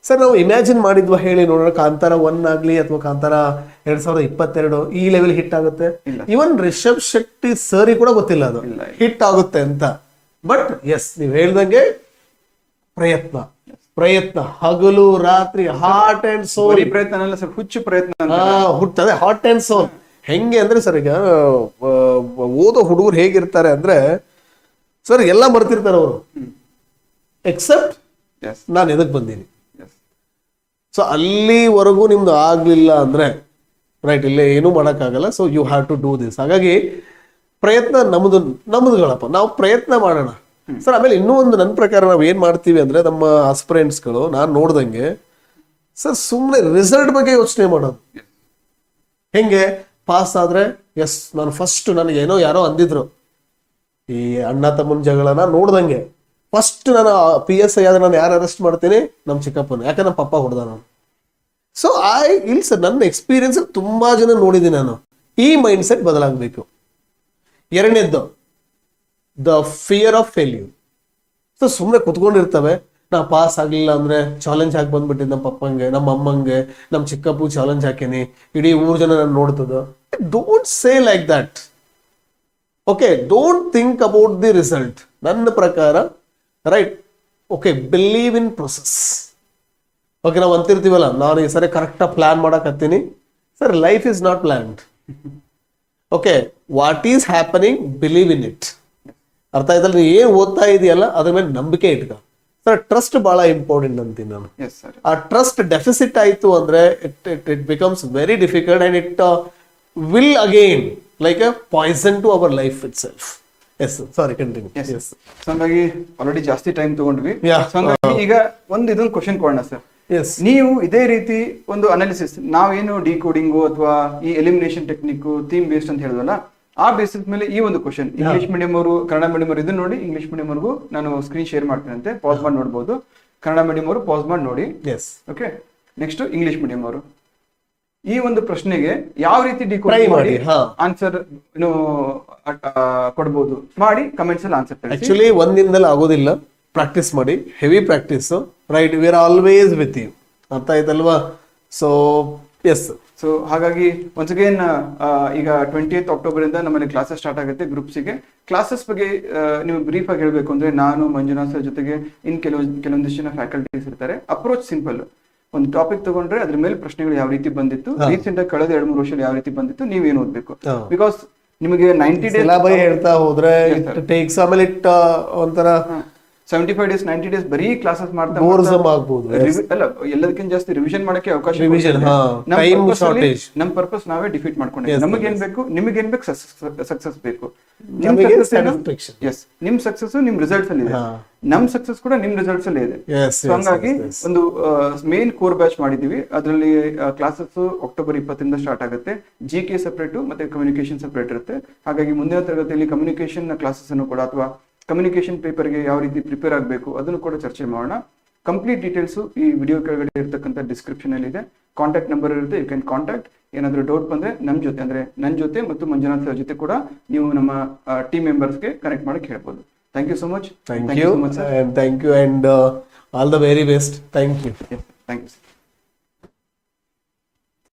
ಸರ್ ನಾವು ಇಮ್ಯಾಜಿನ್ ಮಾಡಿದ್ವಾ ಹೇಳಿ ನೋಡೋಣ, ಕಾಂತಾರ 1 ಆಗ್ಲಿ ಅಥವಾ ಕಾಂತಾರ 2022 ಈ ಲೆವೆಲ್ ಹಿಟ್ ಆಗುತ್ತೆ? ಇವನ್ ರಿಷಬ್ ಶೆಟ್ಟಿ ಸರಿ ಕೂಡ ಗೊತ್ತಿಲ್ಲ ಅದು ಹಿಟ್ ಆಗುತ್ತೆ ಅಂತ. ಬಟ್ ಎಸ್, ನೀವ್ ಹೇಳ್ದಂಗೆ ಪ್ರಯತ್ನ ಹಗಲು ರಾತ್ರಿ, ಹಾರ್ಟ್ ಅಂಡ್ ಸೋಲ್. ಪ್ರಯತ್ನ ಅಲ್ಲ ಸರ್, ಹುಚ್ಚು ಪ್ರಯತ್ನ ಹುಟ್ಟದೆ, ಹಾರ್ಟ್ ಅಂಡ್ ಸೋಲ್. ಹೆಂಗೆ ಅಂದ್ರೆ ಸರ್, ಈಗ ಓದೋ ಹುಡುಗರು ಹೇಗಿರ್ತಾರೆ ಅಂದ್ರೆ ಸರ್ ಎಲ್ಲ ಮರ್ತಿರ್ತಾರೆ ಅವರು, ಎಕ್ಸೆಪ್ಟ್ ನಾನು ಎದಕ್ ಬಂದೀನಿ. ಸೊ ಅಲ್ಲಿವರೆಗೂ ನಿಮ್ದು ಆಗ್ಲಿಲ್ಲ ಅಂದ್ರೆ ರೈಟ್, ಇಲ್ಲೇ ಏನೂ ಮಾಡೋಕ್ಕಾಗಲ್ಲ. So you have to do this. ಹಾಗಾಗಿ ಪ್ರಯತ್ನ ನಮ್ದುಗಳಪ್ಪ, ನಾವು ಪ್ರಯತ್ನ ಮಾಡೋಣ ಸರ್. ಆಮೇಲೆ ಇನ್ನೂ ಒಂದು ನನ್ನ ಪ್ರಕಾರ ನಾವು ಏನ್ ಮಾಡ್ತೀವಿ ಅಂದ್ರೆ, ನಮ್ಮ ಆಸ್ಪಿರೆಂಟ್ಸ್ಗಳು ನಾನು ನೋಡ್ದಂಗೆ ಸರ್ ಸುಮ್ಮನೆ ರಿಸಲ್ಟ್ ಬಗ್ಗೆ ಯೋಚನೆ ಮಾಡೋದು. ಹೆಂಗೆ ಪಾಸ್ ಆದ್ರೆ ಎಸ್ ನಾನು ಫಸ್ಟ್, ನನಗೆ ಏನೋ ಯಾರೋ ಅಂದಿದ್ರು ಈ ಅಣ್ಣ ತಮ್ಮನ ಜಗಳನ ನೋಡ್ದಂಗೆ, ಫಸ್ಟ್ ನಾನು PSI ಆದ್ರೆ ನಾನು ಯಾರು ಅರೆಸ್ಟ್ ಮಾಡ್ತೀನಿ? ನಮ್ಮ ಚಿಕ್ಕಪ್ಪನ. ಯಾಕೆ ನಮ್ಮ ಪಪ್ಪ ಹೊಡೆದ ನಾನು. ಸೊ ಇಲ್ಲ ಸರ್, ನನ್ನ ಎಕ್ಸ್ಪೀರಿಯನ್ಸ್ ತುಂಬಾ ಜನ ನೋಡಿದ್ದೀನಿ ನಾನು. ಈ ಮೈಂಡ್ ಸೆಟ್ ಬದಲಾಗಬೇಕು. ಎರಡನೇದ್ದು the fear of failure. So ಸುಮ್ಮನೆ ಕುತ್ಕೊಂಡಿರ್ತವೆ, ನಾ ಪಾಸ್ ಆಗ್ಲಿಲ್ಲ ಅಂದ್ರೆ ಚಾಲೆಂಜ್ ಹಾಕಿ ಬಂದ್ಬಿಟ್ಟಿದ್ದು ನಮ್ಮ ಪಪ್ಪಂಗೆ, ನಮ್ಮ ಅಮ್ಮಂಗೆ, ನಮ್ಮ ಚಿಕ್ಕಪ್ಪು ಚಾಲೆಂಜ್ ಹಾಕೇನಿ, ಇಡೀ ಊರ್ ಜನ ನಾನು ನೋಡ್ತದ. Don't say like that. Okay, don't think about the result. ನನ್ನ ಪ್ರಕಾರ right, okay, believe in process. Okay, ನಾವು ಅಂತಿರ್ತೀವಲ್ಲ, ನಾನು ಈ ಸರಿ ಕರೆಕ್ಟಾಗಿ ಪ್ಲಾನ್ ಮಾಡಕತ್ತೀನಿ. Sir, life is not planned. Okay, what is happening, believe in it. ಅರ್ಥ ಆಯ್ತಲ್ಲ? ನೀ ಏನ್ ಓದ್ತಾ ಇದೆಯಲ್ಲ ಅದ್ರ ಮೇಲೆ ನಂಬಿಕೆ ಇಟ್ಕ. ಸರ್, ಟ್ರಸ್ಟ್ ಬಹಳ ಇಂಪಾರ್ಟೆಂಟ್ ಅಂತೀನಿ ನಾನು. ಆ ಟ್ರಸ್ಟ್ ಡೆಫಿಸಿಟ್ ಆಯ್ತು ಅಂದ್ರೆ it becomes very difficult and it will again like a poison to our life itself. Yes sorry continue. Yes so ಹಂಗಾಗಿ ಆಲ್ರೆಡಿ ಜಾಸ್ತಿ ಟೈಮ್ ತಗೊಂಡ್ವಿ. Yeah. ಸೊ ಹಂಗಾಗಿ ಈಗ ಇದೊಂದು ಕ್ವಶನ್ ಕೊಡೋಣ ಸರ್. ಎಸ್ ನೀವು ಇದೇ ರೀತಿ ಒಂದು ಅನಾಲಿಸಿಸ್, ನಾವೇನು ಡಿಕೋಡಿಂಗು ಅಥವಾ ಈ ಎಲಿಮಿನೇಷನ್ ಟೆಕ್ನಿಕ್ ಥೀಮ್ ಬೇಸ್ಡ್ ಅಂತ ಹೇಳಿದ್ವಲ್ಲ, ಆ ಬೇಸಿಸ್ ಮೇಲೆ ಈ ಒಂದು ಕ್ವಶನ್ ಇಂಗ್ಲಿಷ್ ಮೀಡಿಯಂ ಅವರು ಕನ್ನಡ ಮೀಡಿಯಂ ಅವರು ಇದನ್ನ ನೋಡಿ, ಇಂಗ್ಲಿಷ್ ಮೀಡಿಯಂ ಅವ್ರಿಗೂ ನಾನು ಸ್ಕ್ರೀನ್ ಶೇರ್ ಮಾಡ್ತೇನೆ, ಪಾಸ್ ಮಾಡಿ ನೋಡ್ಬೋದು. ಕನ್ನಡ ಮೀಡಿಯಂ ಅವರು ಪಾಸ್ ಮಾಡಿ ನೋಡಿ. Yes okay, next English medium ಅವರು ಈ ಒಂದು ಪ್ರಶ್ನೆಗೆ ಯಾವ ರೀತಿ ಡಿಕೋಡ್ ಮಾಡಿ ಆನ್ಸರ್ ಕೊಡ್ಬೋದು ಮಾಡಿ ಕಮೆಂಟ್ಸ್ ಅಲ್ಲಿ ಆನ್ಸರ್ ಕಳಿಸಿ. ಆಕ್ಚುಲಿ ಒಂದಿನದಲ್ಲಿ ಆಗೋದಿಲ್ಲ, ಪ್ರಾಕ್ಟೀಸ್ ಮಾಡಿ, heavy practice. Right, we are always with you. ಅರ್ಥ ಆಯ್ತಲ್ವಾ? ಸೊ ಎಸ್, ಸೊ ಹಾಗಾಗಿ ಒನ್ಸ್ ಅಗೇನ್ ಈಗ 20th October ಇಂದ ನಮ್ಮಲ್ಲಿ ಕ್ಲಾಸಸ್ ಸ್ಟಾರ್ಟ್ ಆಗುತ್ತೆ ಗ್ರೂಪ್ಸಿಗೆ. ಕ್ಲಾಸಸ್ ಬಗ್ಗೆ ನೀವು ಬ್ರೀಫ್ ಆಗಿ ಹೇಳ್ಬೇಕು ಅಂದ್ರೆ, ನಾನು ಮಂಜುನಾಥ್ ಸರ್ ಜೊತೆಗೆ ಕೆಲವೊಂದಿಷ್ಟು ಜನ ಫ್ಯಾಕಲ್ಟೀಸ್ ಇರ್ತಾರೆ. ಅಪ್ರೋಚ್ ಸಿಂಪಲ್, ಒಂದು ಟಾಪಿಕ್ ತಗೊಂಡ್ರೆ ಅದ್ರ ಮೇಲೆ ಪ್ರಶ್ನೆಗಳು ಯಾವ ರೀತಿ ಬಂದಿತ್ತು, ರೀಸೆಂಟ್ ಆಗಿ ಕಳೆದ 2-3 ವರ್ಷದಲ್ಲಿ ಯಾವ ರೀತಿ ಬಂದಿತ್ತು, ನೀವೇನು ಓದ್ಬೇಕು. ಬಿಕಾಸ್ ನಿಮಗೆ 90 days ಹೇಳ್ತಾ ಹೋದ್ರೆ ಟೇಕ್ಸ್, ಆಮೇಲೆ ಒಂಥರ 75 days 90 days ಬರೀ ಕ್ಲಾಸಸ್ ಮಾಡ್ತಾ ಆಗ್ಬೋದು. ಅಲ್ಲ, ಎಲ್ಲದಕ್ಕಿಂತ ಜಾಸ್ತಿ ರಿವಿಷನ್ ಮಾಡಕ್ಕೆ ಅವಕಾಶ. ನಮ್ ಪರ್ಪಸ್ ನಾವೇ ಡಿಫೀಟ್ ಮಾಡ್ಕೊಂಡಿದ್ದೀವಿ. ನಮಗೇನ್ ಬೇಕು, ನಿಮಗೇನ್ ಬೇಕು, ಸಕ್ಸಸ್ ಬೇಕು. ನಿಮ್ ಸಕ್ಸಸ್ ನಿಮ್ ರಿಸಲ್ಟ್ಸ್ ಅಲ್ಲಿ ಇದೆ, ನಮ್ ಸಕ್ಸಸ್ ಕೂಡ ನಿಮ್ ರಿಸಲ್ಟ್ಸ್ ಅಲ್ಲಿ ಇದೆ. ಹಂಗಾಗಿ ಒಂದು ಮೇನ್ ಕೋರ್ ಬ್ಯಾಚ್ ಮಾಡಿದೀವಿ. ಅದರಲ್ಲಿ ಕ್ಲಾಸಸ್ October 20 ಸ್ಟಾರ್ಟ್ ಆಗುತ್ತೆ. GK ಸೆಪರೇಟ್ ಮತ್ತೆ ಕಮ್ಯುನಿಕೇಶನ್ ಸೆಪರೇಟ್ ಇರುತ್ತೆ. ಹಾಗಾಗಿ ಮುಂದಿನ ತರಗತಿಯಲ್ಲಿ ಕಮ್ಯುನಿಕೇಶನ್ ಕ್ಲಾಸಸ್ ಅನ್ನು ಕೂಡ ಅಥವಾ ಕಮ್ಯುನಿಕೇಶನ್ ಪೇಪರ್ಗೆ ಯಾವ ರೀತಿ ಪ್ರಿಪೇರ್ ಆಗಬೇಕು ಅದನ್ನು ಕೂಡ ಚರ್ಚೆ ಮಾಡೋಣ. ಕಂಪ್ಲೀಟ್ ಡೀಟೇಲ್ಸ್ ಈ ವಿಡಿಯೋ ಕೆಳಗಡೆ ಇರತಕ್ಕಂಥ ಡಿಸ್ಕ್ರಿಪ್ಷನ್ ಅಲ್ಲಿ ಇದೆ. ಕಾಂಟ್ಯಾಕ್ಟ್ ನಂಬರ್ ಇರುತ್ತೆ, ಯು ಕ್ಯಾನ್ ಕಾಂಟ್ಯಾಕ್ಟ್. ಏನಾದರೂ ಡೌಟ್ ಬಂದ್ರೆ ನನ್ನ ಜೊತೆ ಮತ್ತು ಮಂಜುನಾಥ್ ಸರ್ ಜೊತೆ ಕೂಡ ನೀವು ನಮ್ಮ ಟೀಮ್ ಮೆಂಬರ್ಸ್ಗೆ ಕನೆಕ್ಟ್ ಮಾಡಕ್ಕೆ ಹೇಳ್ಬೋದು. Thank you so much. Thank you and all the very best. Thank you. Thank you.